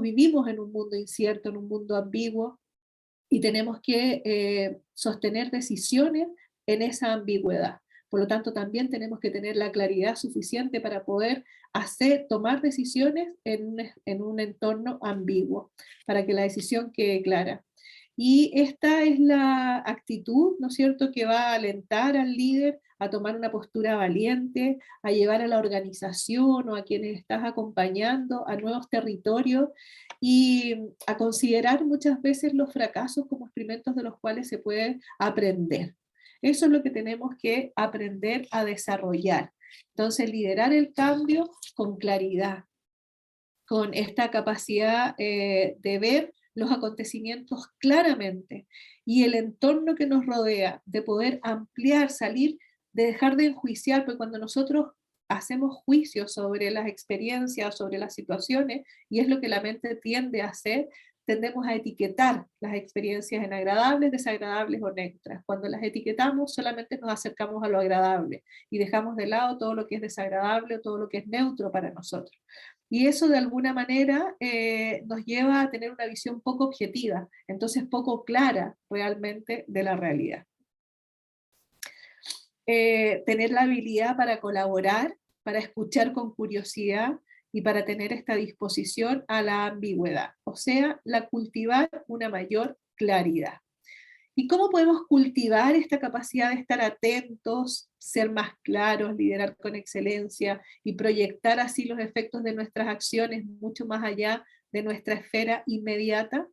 Vivimos en un mundo incierto, en un mundo ambiguo, y tenemos que sostener decisiones en esa ambigüedad. Por lo tanto, también tenemos que tener la claridad suficiente para poder tomar decisiones en un entorno ambiguo, para que la decisión quede clara. Y esta es la actitud, ¿no es cierto?, que va a alentar al líder a tomar una postura valiente, a llevar a la organización o a quienes estás acompañando a nuevos territorios, y a considerar muchas veces los fracasos como experimentos de los cuales se puede aprender. Eso es lo que tenemos que aprender a desarrollar. Entonces, liderar el cambio con claridad, con esta capacidad de ver los acontecimientos claramente, y el entorno que nos rodea, de poder ampliar, salir, de dejar de enjuiciar, porque cuando nosotros hacemos juicios sobre las experiencias, sobre las situaciones, y es lo que la mente tiende a hacer, tendemos a etiquetar las experiencias en agradables, desagradables o neutras. Cuando las etiquetamos, solamente nos acercamos a lo agradable y dejamos de lado todo lo que es desagradable o todo lo que es neutro para nosotros. Y eso de alguna manera nos lleva a tener una visión poco objetiva, entonces poco clara realmente de la realidad. Tener la habilidad para colaborar, para escuchar con curiosidad y para tener esta disposición a la ambigüedad, o sea, cultivar una mayor claridad. ¿Y cómo podemos cultivar esta capacidad de estar atentos, ser más claros, liderar con excelencia y proyectar así los efectos de nuestras acciones mucho más allá de nuestra esfera inmediata?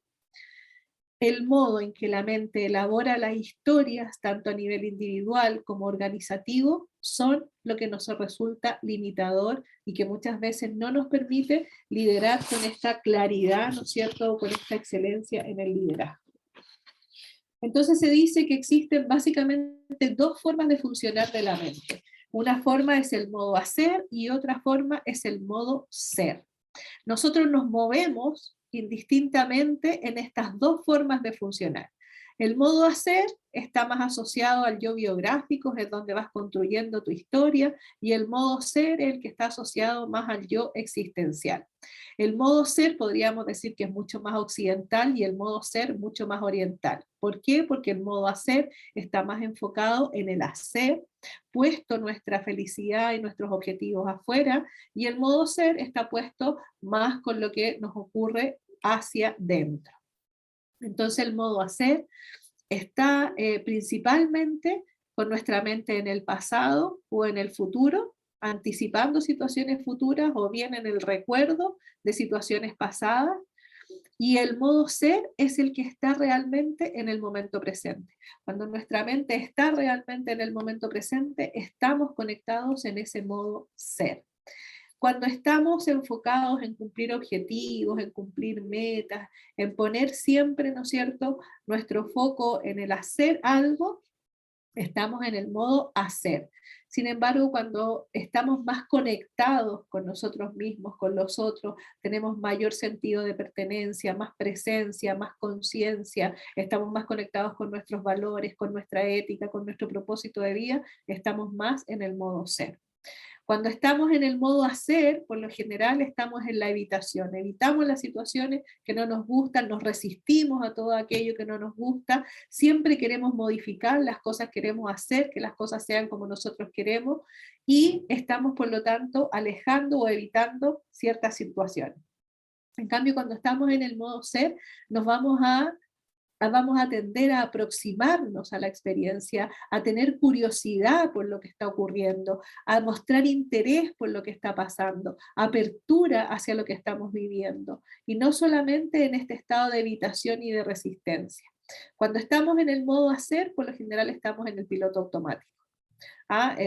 El modo en que la mente elabora las historias, tanto a nivel individual como organizativo, son lo que nos resulta limitador y que muchas veces no nos permite liderar con esta claridad, ¿no es cierto?, con esta excelencia en el liderazgo. Entonces se dice que existen básicamente dos formas de funcionar de la mente. Una forma es el modo hacer y otra forma es el modo ser. Nosotros nos movemos indistintamente en estas dos formas de funcionar. El modo hacer está más asociado al yo biográfico, es donde vas construyendo tu historia, y el modo ser es el que está asociado más al yo existencial. El modo ser podríamos decir que es mucho más occidental y el modo ser mucho más oriental. ¿Por qué? Porque el modo hacer está más enfocado en el hacer, puesto nuestra felicidad y nuestros objetivos afuera, y el modo ser está puesto más con lo que nos ocurre hacia dentro. Entonces el modo hacer está principalmente con nuestra mente en el pasado o en el futuro, anticipando situaciones futuras o bien en el recuerdo de situaciones pasadas, y el modo ser es el que está realmente en el momento presente. Cuando nuestra mente está realmente en el momento presente, estamos conectados en ese modo ser. Cuando estamos enfocados en cumplir objetivos, en cumplir metas, en poner siempre, ¿no es cierto?, nuestro foco en el hacer algo, estamos en el modo hacer. Sin embargo, cuando estamos más conectados con nosotros mismos, con los otros, tenemos mayor sentido de pertenencia, más presencia, más conciencia, estamos más conectados con nuestros valores, con nuestra ética, con nuestro propósito de vida, estamos más en el modo ser. Cuando estamos en el modo hacer, por lo general estamos en la evitación, evitamos las situaciones que no nos gustan, nos resistimos a todo aquello que no nos gusta, siempre queremos modificar las cosas, queremos hacer que las cosas sean como nosotros queremos, y estamos por lo tanto alejando o evitando ciertas situaciones. En cambio, cuando estamos en el modo ser, nos vamos a vamos a tender a aproximarnos a la experiencia, a tener curiosidad por lo que está ocurriendo, a mostrar interés por lo que está pasando, apertura hacia lo que estamos viviendo, y no solamente en este estado de evitación y de resistencia. Cuando estamos en el modo hacer, por lo general estamos en el piloto automático,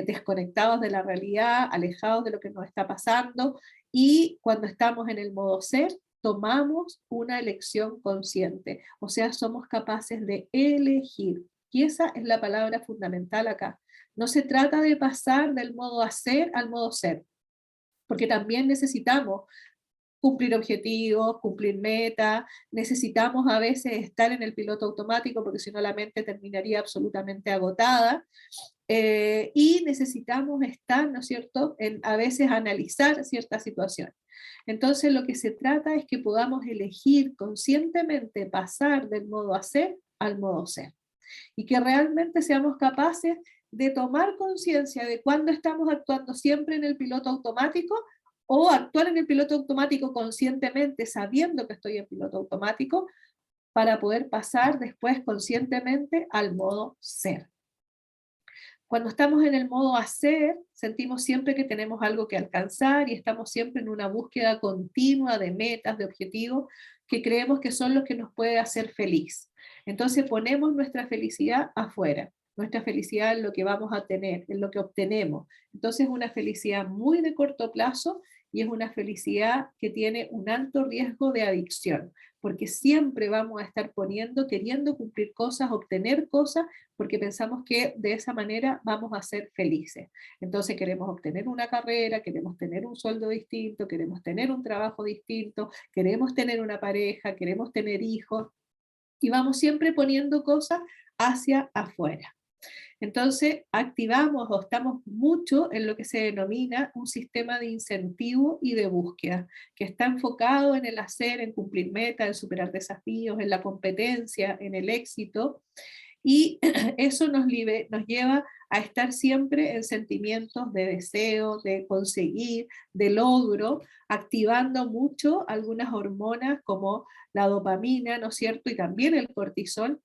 desconectados de la realidad, alejados de lo que nos está pasando, y cuando estamos en el modo ser, tomamos una elección consciente, o sea, somos capaces de elegir, y esa es la palabra fundamental acá. No se trata de pasar del modo hacer al modo ser, porque también necesitamos cumplir objetivos, cumplir metas, necesitamos a veces estar en el piloto automático porque si no la mente terminaría absolutamente agotada, y necesitamos estar, ¿no es cierto?, a veces analizar ciertas situaciones. Entonces lo que se trata es que podamos elegir conscientemente pasar del modo hacer al modo ser, y que realmente seamos capaces de tomar conciencia de cuándo estamos actuando siempre en el piloto automático, o actuar en el piloto automático conscientemente, sabiendo que estoy en piloto automático, para poder pasar después conscientemente al modo ser. Cuando estamos en el modo hacer, sentimos siempre que tenemos algo que alcanzar y estamos siempre en una búsqueda continua de metas, de objetivos, que creemos que son los que nos puede hacer feliz. Entonces ponemos nuestra felicidad afuera, nuestra felicidad en lo que vamos a tener, en lo que obtenemos. Entonces es una felicidad muy de corto plazo, y es una felicidad que tiene un alto riesgo de adicción, porque siempre vamos a estar queriendo cumplir cosas, obtener cosas, porque pensamos que de esa manera vamos a ser felices. Entonces queremos obtener una carrera, queremos tener un sueldo distinto, queremos tener un trabajo distinto, queremos tener una pareja, queremos tener hijos, y vamos siempre poniendo cosas hacia afuera. Entonces activamos o estamos mucho en lo que se denomina un sistema de incentivo y de búsqueda, que está enfocado en el hacer, en cumplir metas, en superar desafíos, en la competencia, en el éxito, y eso nos lleva a estar siempre en sentimientos de deseo, de conseguir, de logro, activando mucho algunas hormonas como la dopamina, ¿no es cierto?, y también el cortisol,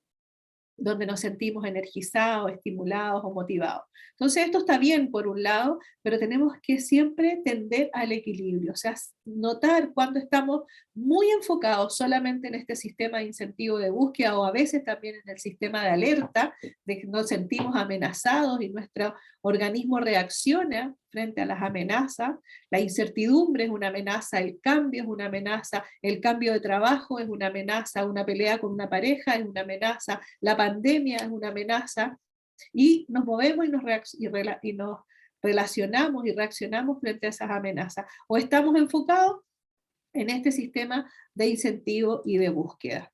donde nos sentimos energizados, estimulados o motivados. Entonces esto está bien por un lado, pero tenemos que siempre tender al equilibrio, o sea, notar cuando estamos muy enfocados solamente en este sistema de incentivo de búsqueda, o a veces también en el sistema de alerta, de que nos sentimos amenazados y nuestro organismo reacciona frente a las amenazas. La incertidumbre es una amenaza, el cambio es una amenaza, el cambio de trabajo es una amenaza, una pelea con una pareja es una amenaza, la pandemia es una amenaza, y nos movemos y nos relacionamos y reaccionamos frente a esas amenazas. O estamos enfocados en este sistema de incentivo y de búsqueda.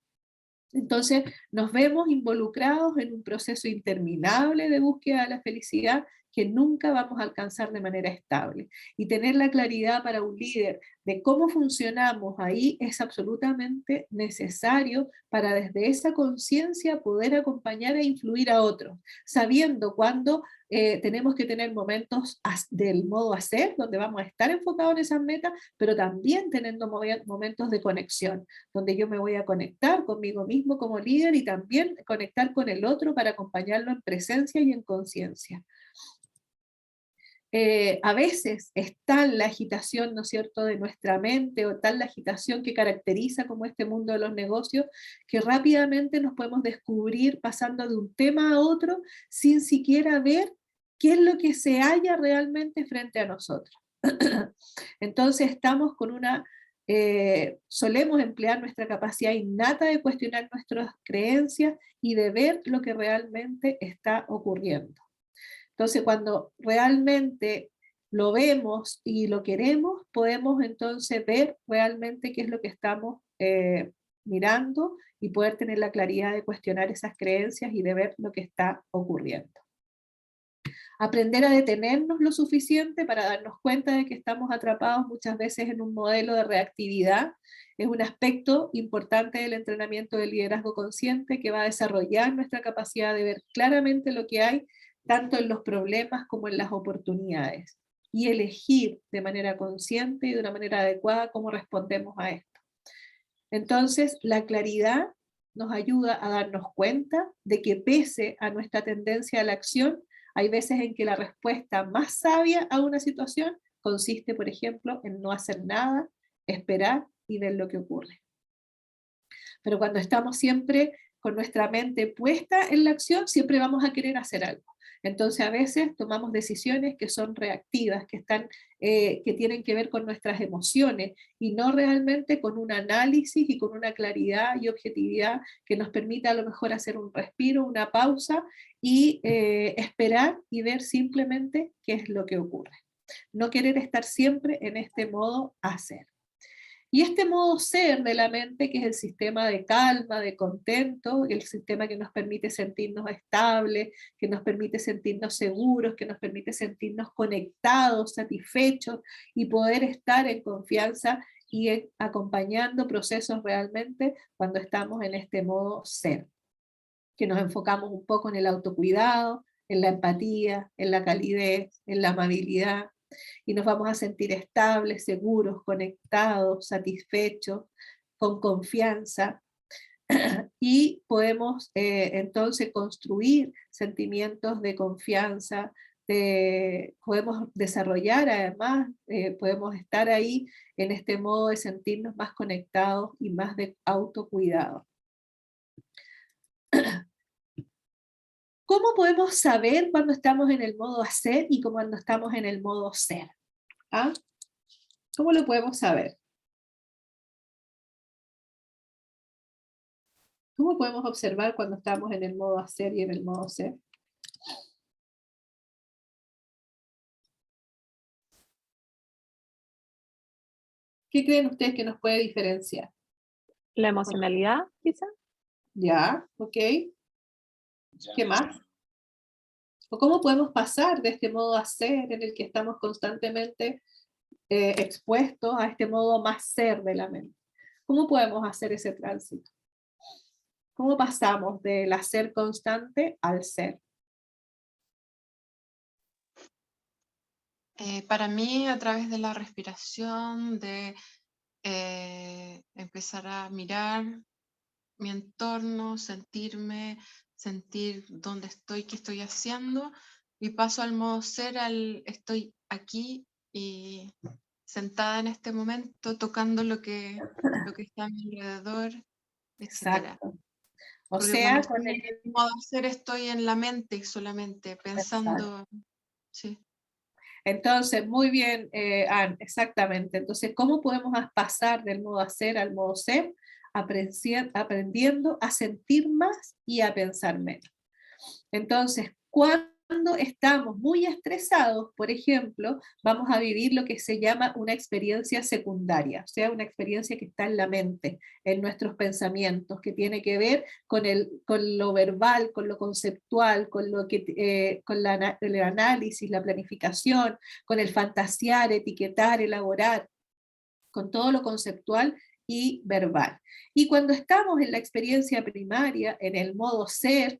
Entonces nos vemos involucrados en un proceso interminable de búsqueda de la felicidad que nunca vamos a alcanzar de manera estable. Y tener la claridad para un líder de cómo funcionamos ahí es absolutamente necesario para desde esa conciencia poder acompañar e influir a otros, sabiendo cuándo tenemos que tener momentos del modo hacer, donde vamos a estar enfocados en esas metas, pero también teniendo momentos de conexión, donde yo me voy a conectar conmigo mismo como líder y también conectar con el otro para acompañarlo en presencia y en conciencia. A veces es tal la agitación, ¿no es cierto?, de nuestra mente, o tal la agitación que caracteriza como este mundo de los negocios, que rápidamente nos podemos descubrir pasando de un tema a otro sin siquiera ver qué es lo que se halla realmente frente a nosotros. Entonces estamos con solemos emplear nuestra capacidad innata de cuestionar nuestras creencias y de ver lo que realmente está ocurriendo. Entonces, cuando realmente lo vemos y lo queremos, podemos entonces ver realmente qué es lo que estamos mirando, y poder tener la claridad de cuestionar esas creencias y de ver lo que está ocurriendo. Aprender a detenernos lo suficiente para darnos cuenta de que estamos atrapados muchas veces en un modelo de reactividad es un aspecto importante del entrenamiento del liderazgo consciente, que va a desarrollar nuestra capacidad de ver claramente lo que hay, tanto en los problemas como en las oportunidades, y elegir de manera consciente y de una manera adecuada cómo respondemos a esto. Entonces, la claridad nos ayuda a darnos cuenta de que pese a nuestra tendencia a la acción, hay veces en que la respuesta más sabia a una situación consiste, por ejemplo, en no hacer nada, esperar y ver lo que ocurre. Pero cuando estamos siempre con nuestra mente puesta en la acción, siempre vamos a querer hacer algo. Entonces a veces tomamos decisiones que son reactivas, que tienen que ver con nuestras emociones y no realmente con un análisis y con una claridad y objetividad que nos permita a lo mejor hacer un respiro, una pausa y esperar y ver simplemente qué es lo que ocurre. No querer estar siempre en este modo hacer. Y este modo ser de la mente, que es el sistema de calma, de contento, el sistema que nos permite sentirnos estables, que nos permite sentirnos seguros, que nos permite sentirnos conectados, satisfechos y poder estar en confianza y acompañando procesos realmente cuando estamos en este modo ser, que nos enfocamos un poco en el autocuidado, en la empatía, en la calidez, en la amabilidad, y nos vamos a sentir estables, seguros, conectados, satisfechos, con confianza, y podemos entonces construir sentimientos de confianza, podemos desarrollar además, podemos estar ahí en este modo de sentirnos más conectados y más de autocuidado. ¿Cómo podemos saber cuando estamos en el modo hacer y cuando estamos en el modo ser? ¿Ah? ¿Cómo lo podemos saber? ¿Cómo podemos observar cuando estamos en el modo hacer y en el modo ser? ¿Qué creen ustedes que nos puede diferenciar? La emocionalidad, quizá. Ya, ok. ¿Qué más? ¿O cómo podemos pasar de este modo hacer en el que estamos constantemente expuestos a este modo más ser de la mente? ¿Cómo podemos hacer ese tránsito? ¿Cómo pasamos del hacer constante al ser? Para mí, a través de la respiración, de empezar a mirar mi entorno, sentir dónde estoy, qué estoy haciendo, y paso al modo ser, estoy aquí y sentada en este momento, tocando lo que está a mi alrededor, etc. Exacto. O Porque cuando sea, con estoy en el modo ser, estoy en la mente solamente, exacto. pensando, sí. Entonces, muy bien, Anne, exactamente. Entonces, ¿cómo podemos pasar del modo hacer al modo ser? Aprendiendo a sentir más y a pensar menos. Entonces, cuando estamos muy estresados, por ejemplo, vamos a vivir lo que se llama una experiencia secundaria, o sea, una experiencia que está en la mente, en nuestros pensamientos, que tiene que ver con lo verbal, con lo conceptual, con el análisis, la planificación, con el fantasear, etiquetar, elaborar, con todo lo conceptual y verbal. Y cuando estamos en la experiencia primaria, en el modo ser,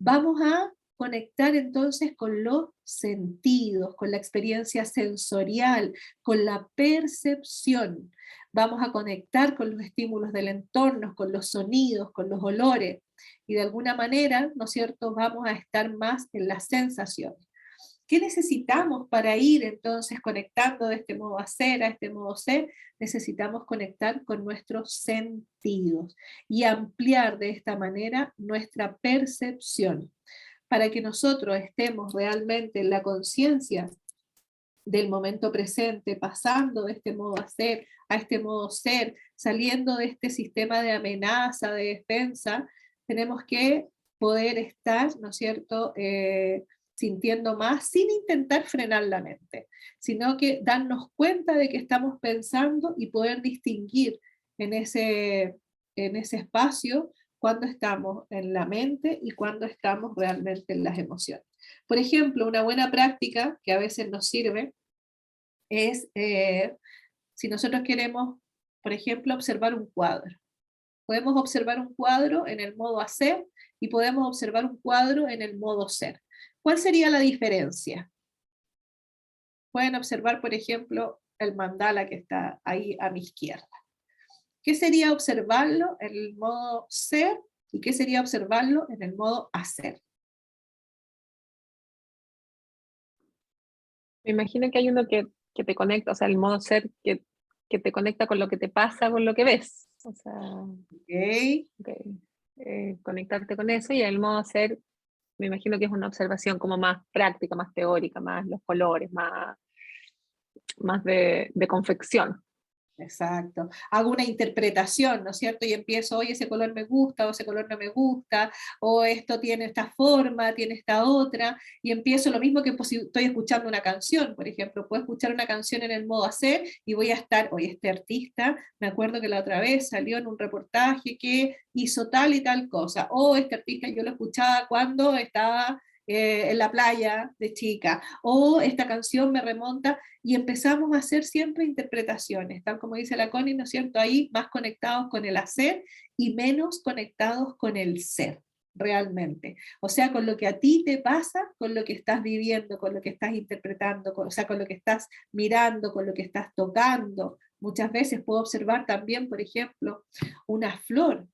vamos a conectar entonces con los sentidos, con la experiencia sensorial, con la percepción. Vamos a conectar con los estímulos del entorno, con los sonidos, con los olores. Y de alguna manera, ¿no es cierto?, vamos a estar más en las sensaciones. ¿Qué necesitamos para ir entonces conectando de este modo hacer a este modo ser? Necesitamos conectar con nuestros sentidos y ampliar de esta manera nuestra percepción para que nosotros estemos realmente en la conciencia del momento presente, pasando de este modo hacer a este modo ser, saliendo de este sistema de amenaza, de defensa. Tenemos que poder estar, ¿no es cierto?, sintiendo más sin intentar frenar la mente, sino que darnos cuenta de que estamos pensando y poder distinguir en ese espacio cuando estamos en la mente y cuando estamos realmente en las emociones. Por ejemplo, una buena práctica que a veces nos sirve es si nosotros queremos, por ejemplo, observar un cuadro. Podemos observar un cuadro en el modo hacer y podemos observar un cuadro en el modo ser. ¿Cuál sería la diferencia? Pueden observar, por ejemplo, el mandala que está ahí a mi izquierda. ¿Qué sería observarlo en el modo ser y qué sería observarlo en el modo hacer? Me imagino que hay uno que te conecta, o sea, el modo ser que te conecta con lo que te pasa, con lo que ves. O sea, ¿Ok? conectarte con eso, y el modo ser, me imagino que es una observación como más práctica, más teórica, más los colores, más de confección. Exacto. Hago una interpretación, ¿no es cierto? Y empiezo, oye, ese color me gusta, o ese color no me gusta, o esto tiene esta forma, tiene esta otra, y empiezo lo mismo que si estoy escuchando una canción, por ejemplo, puedo escuchar una canción en el modo hacer y voy a estar, oye, este artista, me acuerdo que la otra vez salió en un reportaje que hizo tal y tal cosa, o este artista yo lo escuchaba cuando estaba en la playa de chica, o esta canción me remonta, y empezamos a hacer siempre interpretaciones, tal como dice la Connie, ¿no es cierto? Ahí más conectados con el hacer y menos conectados con el ser, realmente. O sea, con lo que a ti te pasa, con lo que estás viviendo, con lo que estás interpretando, o sea, con lo que estás mirando, con lo que estás tocando. Muchas veces puedo observar también, por ejemplo, una flor,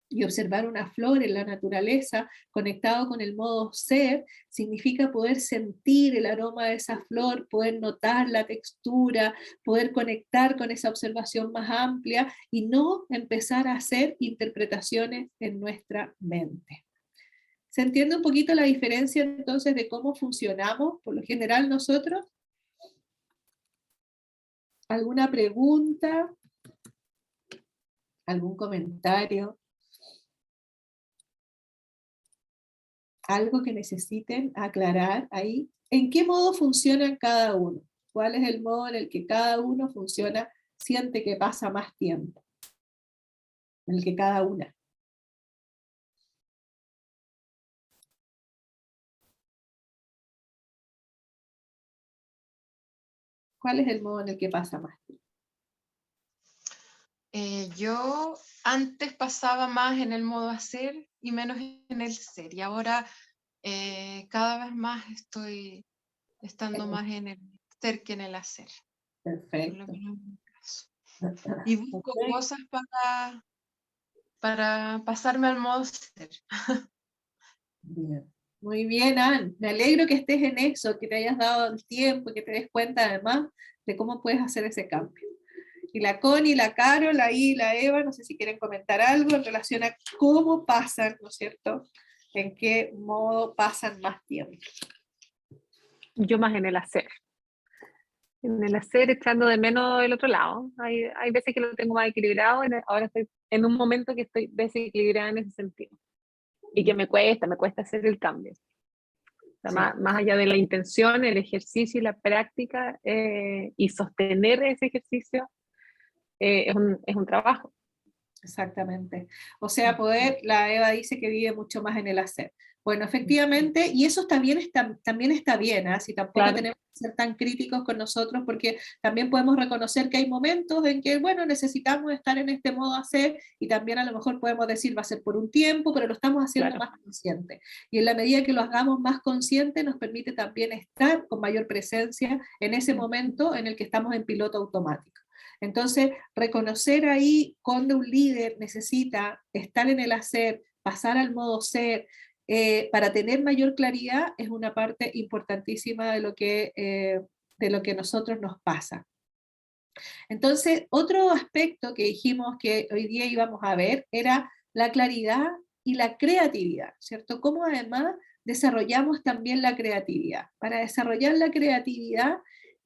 y observar una flor en la naturaleza conectado con el modo ser, significa poder sentir el aroma de esa flor, poder notar la textura, poder conectar con esa observación más amplia y no empezar a hacer interpretaciones en nuestra mente. ¿Se entiende un poquito la diferencia entonces de cómo funcionamos por lo general nosotros? ¿Alguna pregunta? ¿Algún comentario? ¿Algo que necesiten aclarar ahí? ¿En qué modo funcionan cada uno? ¿Cuál es el modo en el que cada uno funciona, siente que pasa más tiempo? En el que cada una. ¿Cuál es el modo en el que pasa más tiempo? Yo antes pasaba más en el modo hacer y menos en el ser, y ahora cada vez más estoy estando más en el ser que en el hacer, por lo Perfecto. menos en mi caso. Y busco Ok. cosas para pasarme al modo ser. Bien. Muy bien, Ann. Me alegro que estés en eso, que te hayas dado el tiempo, que te des cuenta además de cómo puedes hacer ese cambio. Y la Connie, la Carol, ahí la Eva, no sé si quieren comentar algo en relación a cómo pasan, ¿no es cierto? En qué modo pasan más tiempo. Yo más en el hacer. En el hacer, echando de menos el otro lado. Hay veces que lo tengo más equilibrado, ahora estoy en un momento que estoy desequilibrada en ese sentido. Y que me cuesta hacer el cambio. O sea, Sí, más allá de la intención, el ejercicio y la práctica, y sostener ese ejercicio, es un trabajo. exactamente. O sea, poder, la Eva dice que vive mucho más en el hacer. Bueno, efectivamente, y eso también está bien, ¿eh? Si tampoco Claro, tenemos que ser tan críticos con nosotros, porque también podemos reconocer que hay momentos en que, bueno, necesitamos estar en este modo hacer, y también a lo mejor podemos decir va a ser por un tiempo, pero lo estamos haciendo claro. más consciente. Y en la medida que lo hagamos más consciente, nos permite también estar con mayor presencia en ese momento en el que estamos en piloto automático. Entonces, reconocer ahí cuando un líder necesita estar en el hacer, pasar al modo ser, para tener mayor claridad, es una parte importantísima de lo que nosotros nos pasa. Entonces, otro aspecto que dijimos que hoy día íbamos a ver era la claridad y la creatividad, ¿cierto? Cómo además desarrollamos también la creatividad. Para desarrollar la creatividad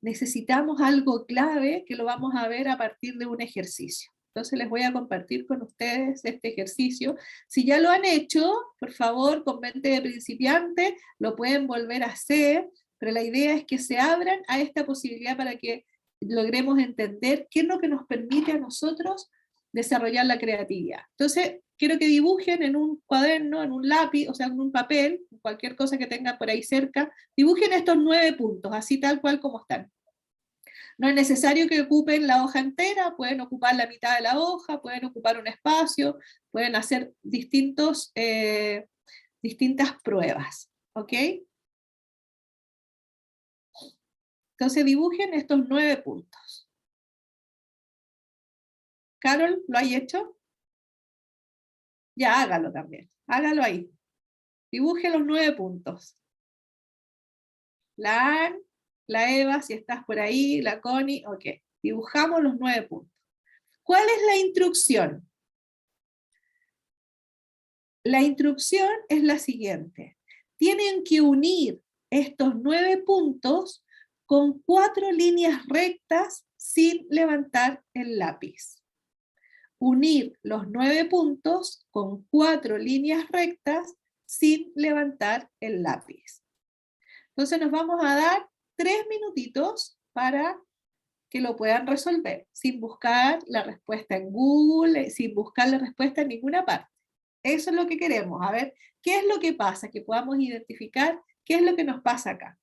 necesitamos algo clave que lo vamos a ver a partir de un ejercicio. Entonces les voy a compartir con ustedes este ejercicio. Si ya lo han hecho, por favor, con mente de principiante, lo pueden volver a hacer, pero la idea es que se abran a esta posibilidad para que logremos entender qué es lo que nos permite a nosotros desarrollar la creatividad. Entonces, quiero que dibujen en un cuaderno, en un lápiz, o sea, en un papel, cualquier cosa que tengan por ahí cerca, dibujen estos 9 puntos, así tal cual como están. No es necesario que ocupen la hoja entera, pueden ocupar la mitad de la hoja, pueden ocupar un espacio, pueden hacer distintas pruebas, ¿ok? Entonces dibujen estos 9 puntos. Carol, ¿lo hay hecho? Ya, hágalo también. Hágalo ahí. Dibuje los 9 puntos. La Ann, la Eva, si estás por ahí, la Connie, ok. Dibujamos los 9 puntos. ¿Cuál es la instrucción? La instrucción es la siguiente. Tienen que unir estos 9 puntos con 4 líneas rectas sin levantar el lápiz. Unir los 9 puntos con 4 líneas rectas sin levantar el lápiz. Entonces nos vamos a dar 3 minutitos para que lo puedan resolver, sin buscar la respuesta en Google, sin buscar la respuesta en ninguna parte. Eso es lo que queremos, a ver qué es lo que pasa, que podamos identificar qué es lo que nos pasa acá.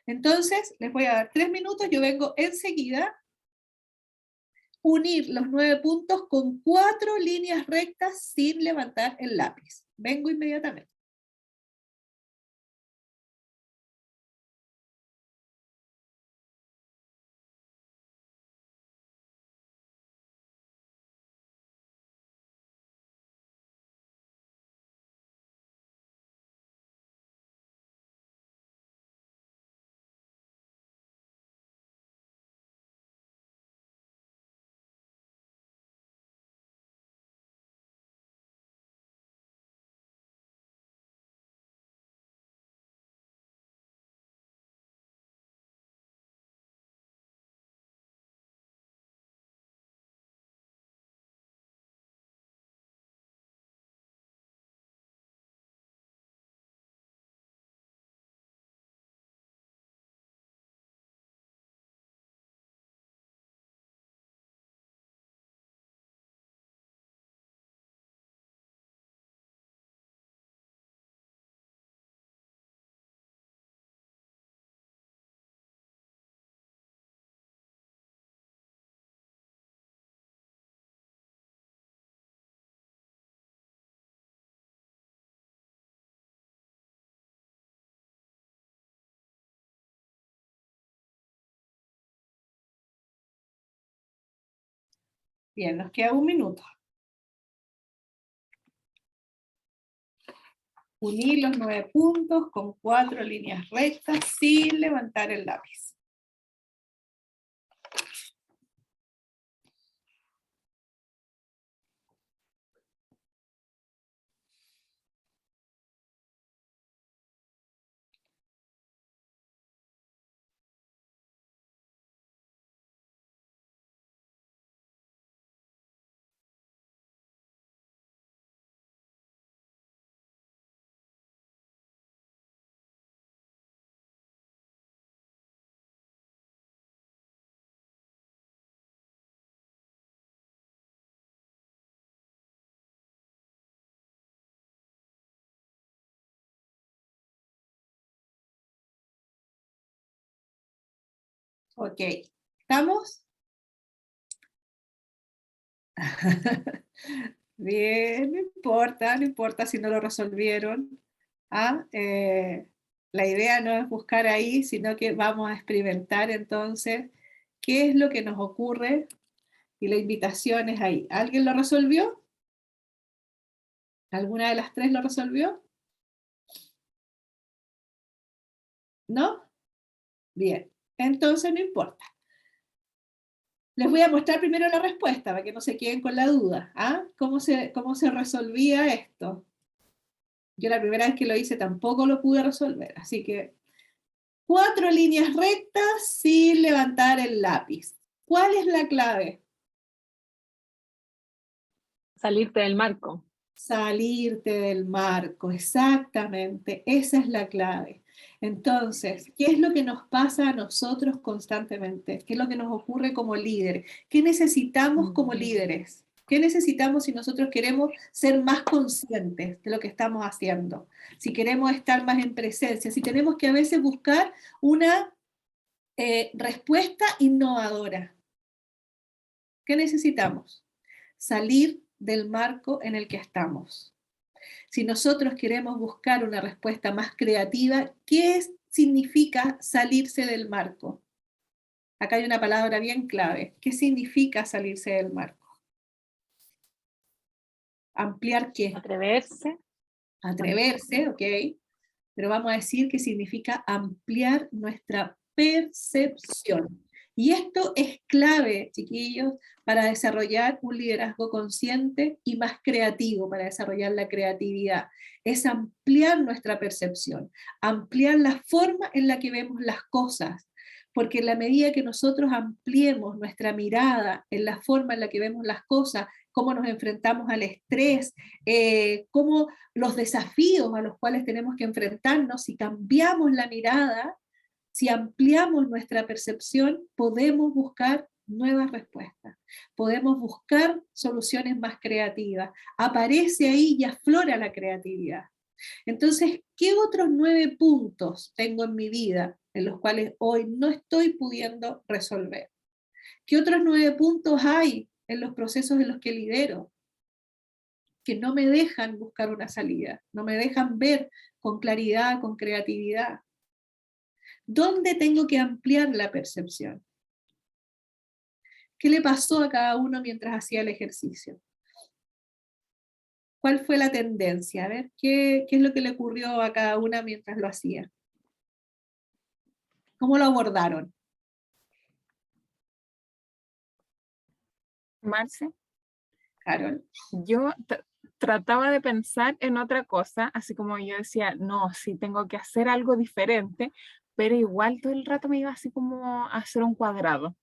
Entonces, les voy a dar 3 minutos, yo vengo enseguida. Unir los 9 puntos con 4 líneas rectas sin levantar el lápiz. Vengo inmediatamente. Bien, nos queda 1 minuto. Unir los 9 puntos con 4 líneas rectas sin levantar el lápiz. Ok, ¿estamos? Bien, no importa si no lo resolvieron. ¿Ah? La idea no es buscar ahí, sino que vamos a experimentar entonces qué es lo que nos ocurre y la invitación es ahí. ¿Alguien lo resolvió? ¿Alguna de las 3 lo resolvió? ¿No? Bien, entonces no importa. Les voy a mostrar primero la respuesta para que no se queden con la duda. ¿Ah? ¿Cómo se resolvía esto? Yo la primera vez que lo hice tampoco lo pude resolver, así que 4 líneas rectas sin levantar el lápiz. ¿Cuál es la clave? Salirte del marco. Salirte del marco, exactamente, esa es la clave. Entonces, ¿qué es lo que nos pasa a nosotros constantemente? ¿Qué es lo que nos ocurre como líderes? ¿Qué necesitamos como líderes? ¿Qué necesitamos si nosotros queremos ser más conscientes de lo que estamos haciendo? Si queremos estar más en presencia, si tenemos que a veces buscar una respuesta innovadora. ¿Qué necesitamos? Salir del marco en el que estamos. Si nosotros queremos buscar una respuesta más creativa, ¿qué significa salirse del marco? Acá hay una palabra bien clave. ¿Qué significa salirse del marco? ¿Ampliar qué? Atreverse. Atreverse, ok. Pero vamos a decir que significa ampliar nuestra percepción. Y esto es clave, chiquillos, para desarrollar un liderazgo consciente y más creativo, para desarrollar la creatividad. Es ampliar nuestra percepción, ampliar la forma en la que vemos las cosas, porque en la medida que nosotros ampliemos nuestra mirada en la forma en la que vemos las cosas, cómo nos enfrentamos al estrés, cómo los desafíos a los cuales tenemos que enfrentarnos, si cambiamos la mirada, si ampliamos nuestra percepción, podemos buscar nuevas respuestas, podemos buscar soluciones más creativas, aparece ahí y aflora la creatividad. Entonces, ¿qué otros 9 puntos tengo en mi vida en los cuales hoy no estoy pudiendo resolver? ¿Qué otros 9 puntos hay en los procesos en los que lidero que no me dejan buscar una salida, no me dejan ver con claridad, con creatividad? ¿Dónde tengo que ampliar la percepción? ¿Qué le pasó a cada uno mientras hacía el ejercicio? ¿Cuál fue la tendencia? A ver, ¿qué es lo que le ocurrió a cada una mientras lo hacía? ¿Cómo lo abordaron? Marce, Carol. yo trataba de pensar en otra cosa, así como yo decía, no, sí tengo que hacer algo diferente, pero igual todo el rato me iba así como a hacer un cuadrado.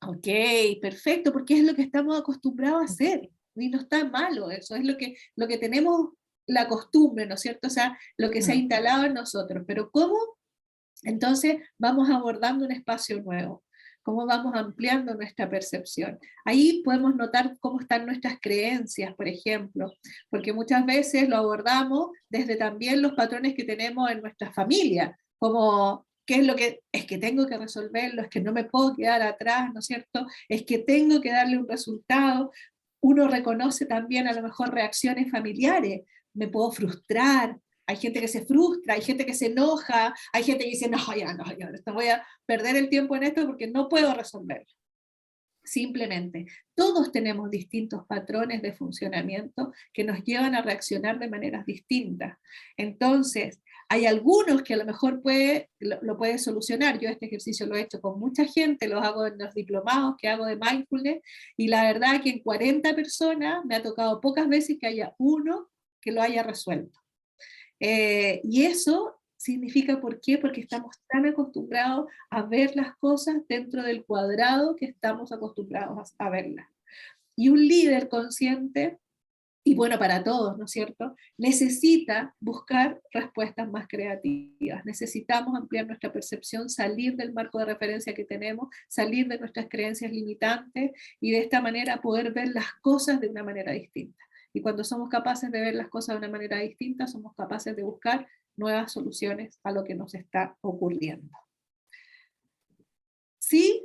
Ok, perfecto, porque es lo que estamos acostumbrados a hacer. Y no está malo eso, es lo que tenemos la costumbre, ¿no es cierto? O sea, lo que se ha instalado en nosotros. Pero ¿cómo? Entonces vamos abordando un espacio nuevo, cómo vamos ampliando nuestra percepción. Ahí podemos notar cómo están nuestras creencias, por ejemplo, porque muchas veces lo abordamos desde también los patrones que tenemos en nuestra familia, como qué es lo que es que tengo que resolverlo, es que no me puedo quedar atrás, ¿no es cierto? Es que tengo que darle un resultado. Uno reconoce también a lo mejor reacciones familiares, me puedo frustrar, hay gente que se frustra, hay gente que se enoja, hay gente que dice, no, ya no voy a perder el tiempo en esto porque no puedo resolverlo. Simplemente, todos tenemos distintos patrones de funcionamiento que nos llevan a reaccionar de maneras distintas. Entonces, hay algunos que a lo mejor lo puede solucionar. Yo este ejercicio lo he hecho con mucha gente, lo hago en los diplomados que hago de mindfulness, y la verdad que en 40 personas me ha tocado pocas veces que haya uno que lo haya resuelto. Y eso significa, ¿por qué? Porque estamos tan acostumbrados a ver las cosas dentro del cuadrado que estamos acostumbrados a verlas. Y un líder consciente, y bueno para todos, ¿no es cierto?, necesita buscar respuestas más creativas. Necesitamos ampliar nuestra percepción, salir del marco de referencia que tenemos, salir de nuestras creencias limitantes y de esta manera poder ver las cosas de una manera distinta. Y cuando somos capaces de ver las cosas de una manera distinta, somos capaces de buscar nuevas soluciones a lo que nos está ocurriendo. ¿Sí?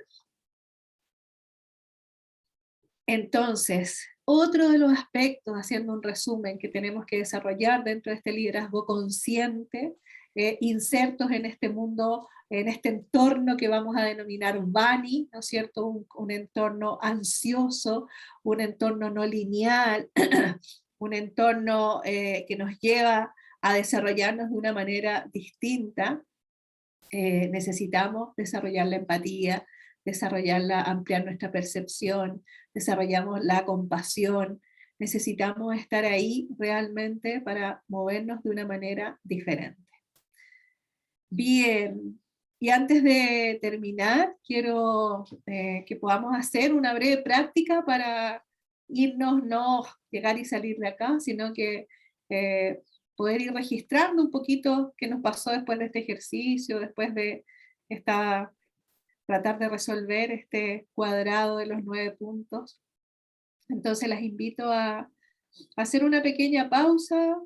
Entonces, otro de los aspectos, haciendo un resumen, que tenemos que desarrollar dentro de este liderazgo consciente, insertos en este mundo, en este entorno que vamos a denominar Vani, ¿no es cierto? Un entorno ansioso, un entorno no lineal, un entorno que nos lleva a desarrollarnos de una manera distinta. Necesitamos desarrollar la empatía, ampliar nuestra percepción, desarrollamos la compasión, necesitamos estar ahí realmente para movernos de una manera diferente. Bien, y antes de terminar, quiero que podamos hacer una breve práctica para irnos, no llegar y salir de acá, sino que poder ir registrando un poquito qué nos pasó después de este ejercicio, después de tratar de resolver este cuadrado de los 9 puntos. Entonces las invito a hacer una pequeña pausa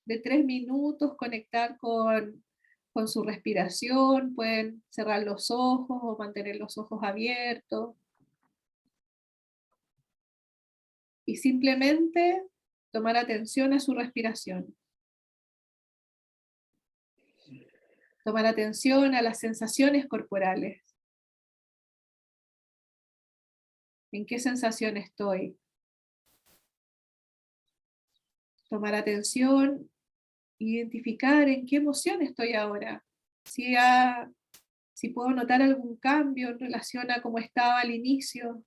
de 3 minutos, conectar con su respiración, pueden cerrar los ojos o mantener los ojos abiertos. Y simplemente tomar atención a su respiración. Tomar atención a las sensaciones corporales. ¿En qué sensación estoy? tomar atención, identificar en qué emoción estoy ahora. Si puedo notar algún cambio en relación a cómo estaba al inicio,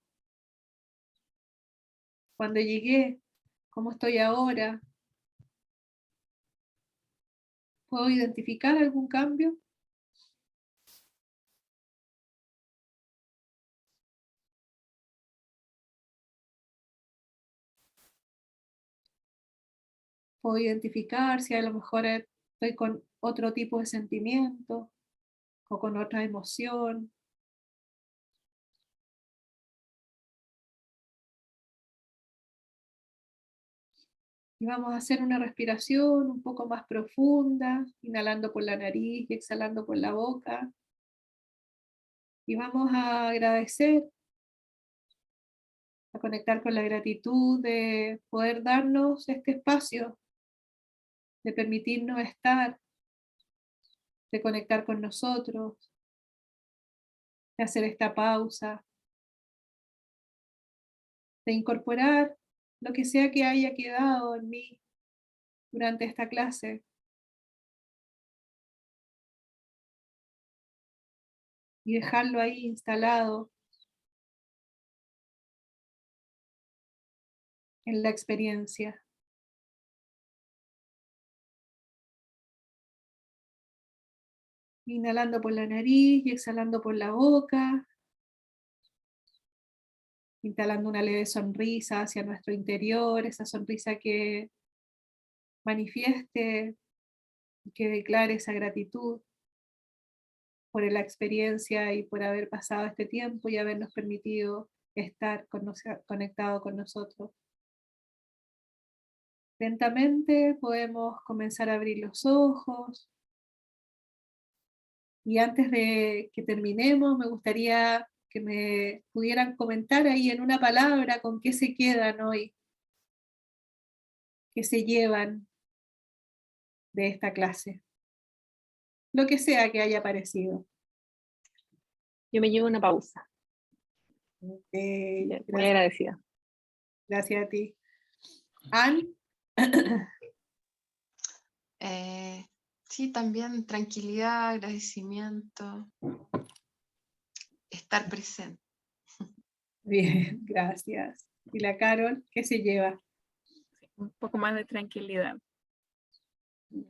cuando llegué, cómo estoy ahora. ¿Puedo identificar algún cambio? Puedo identificar si a lo mejor estoy con otro tipo de sentimiento o con otra emoción. Y vamos a hacer una respiración un poco más profunda, inhalando por la nariz y exhalando por la boca. Y vamos a agradecer, a conectar con la gratitud de poder darnos este espacio, de permitirnos estar, de conectar con nosotros, de hacer esta pausa, de incorporar lo que sea que haya quedado en mí durante esta clase. Y dejarlo ahí instalado en la experiencia. Inhalando por la nariz y exhalando por la boca. Instalando una leve sonrisa hacia nuestro interior, esa sonrisa que manifieste y que declare esa gratitud por la experiencia y por haber pasado este tiempo y habernos permitido estar conectado con nosotros. Lentamente podemos comenzar a abrir los ojos. Y antes de que terminemos, me gustaría que me pudieran comentar ahí en una palabra con qué se quedan hoy, qué se llevan de esta clase. Lo que sea que haya parecido. Yo me llevo una pausa. Muy Muy agradecida. Gracias a ti. Ann. Sí, también tranquilidad, agradecimiento, estar presente. Bien, gracias. ¿Y la Carol, qué se lleva? Un poco más de tranquilidad.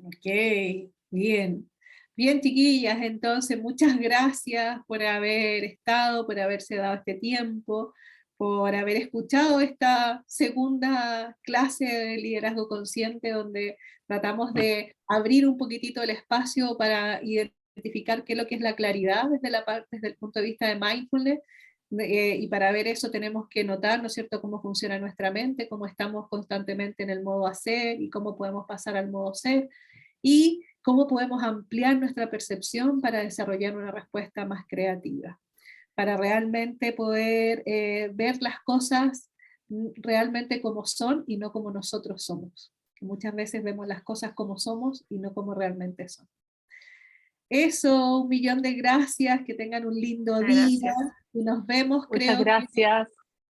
Ok, bien. Bien, chiquillas, entonces muchas gracias por haber estado, por haberse dado este tiempo, por haber escuchado esta segunda clase de liderazgo consciente donde tratamos de abrir un poquitito el espacio para identificar qué es lo que es la claridad desde el punto de vista de mindfulness. Y para ver eso tenemos que notar, ¿no es cierto?, cómo funciona nuestra mente, cómo estamos constantemente en el modo hacer y cómo podemos pasar al modo ser, y cómo podemos ampliar nuestra percepción para desarrollar una respuesta más creativa, para realmente poder ver las cosas realmente como son y no como nosotros somos. Muchas veces vemos las cosas como somos y no como realmente son. Eso, 1.000.000 de gracias, que tengan un lindo día Gracias. y nos vemos, Muchas creo que gracias.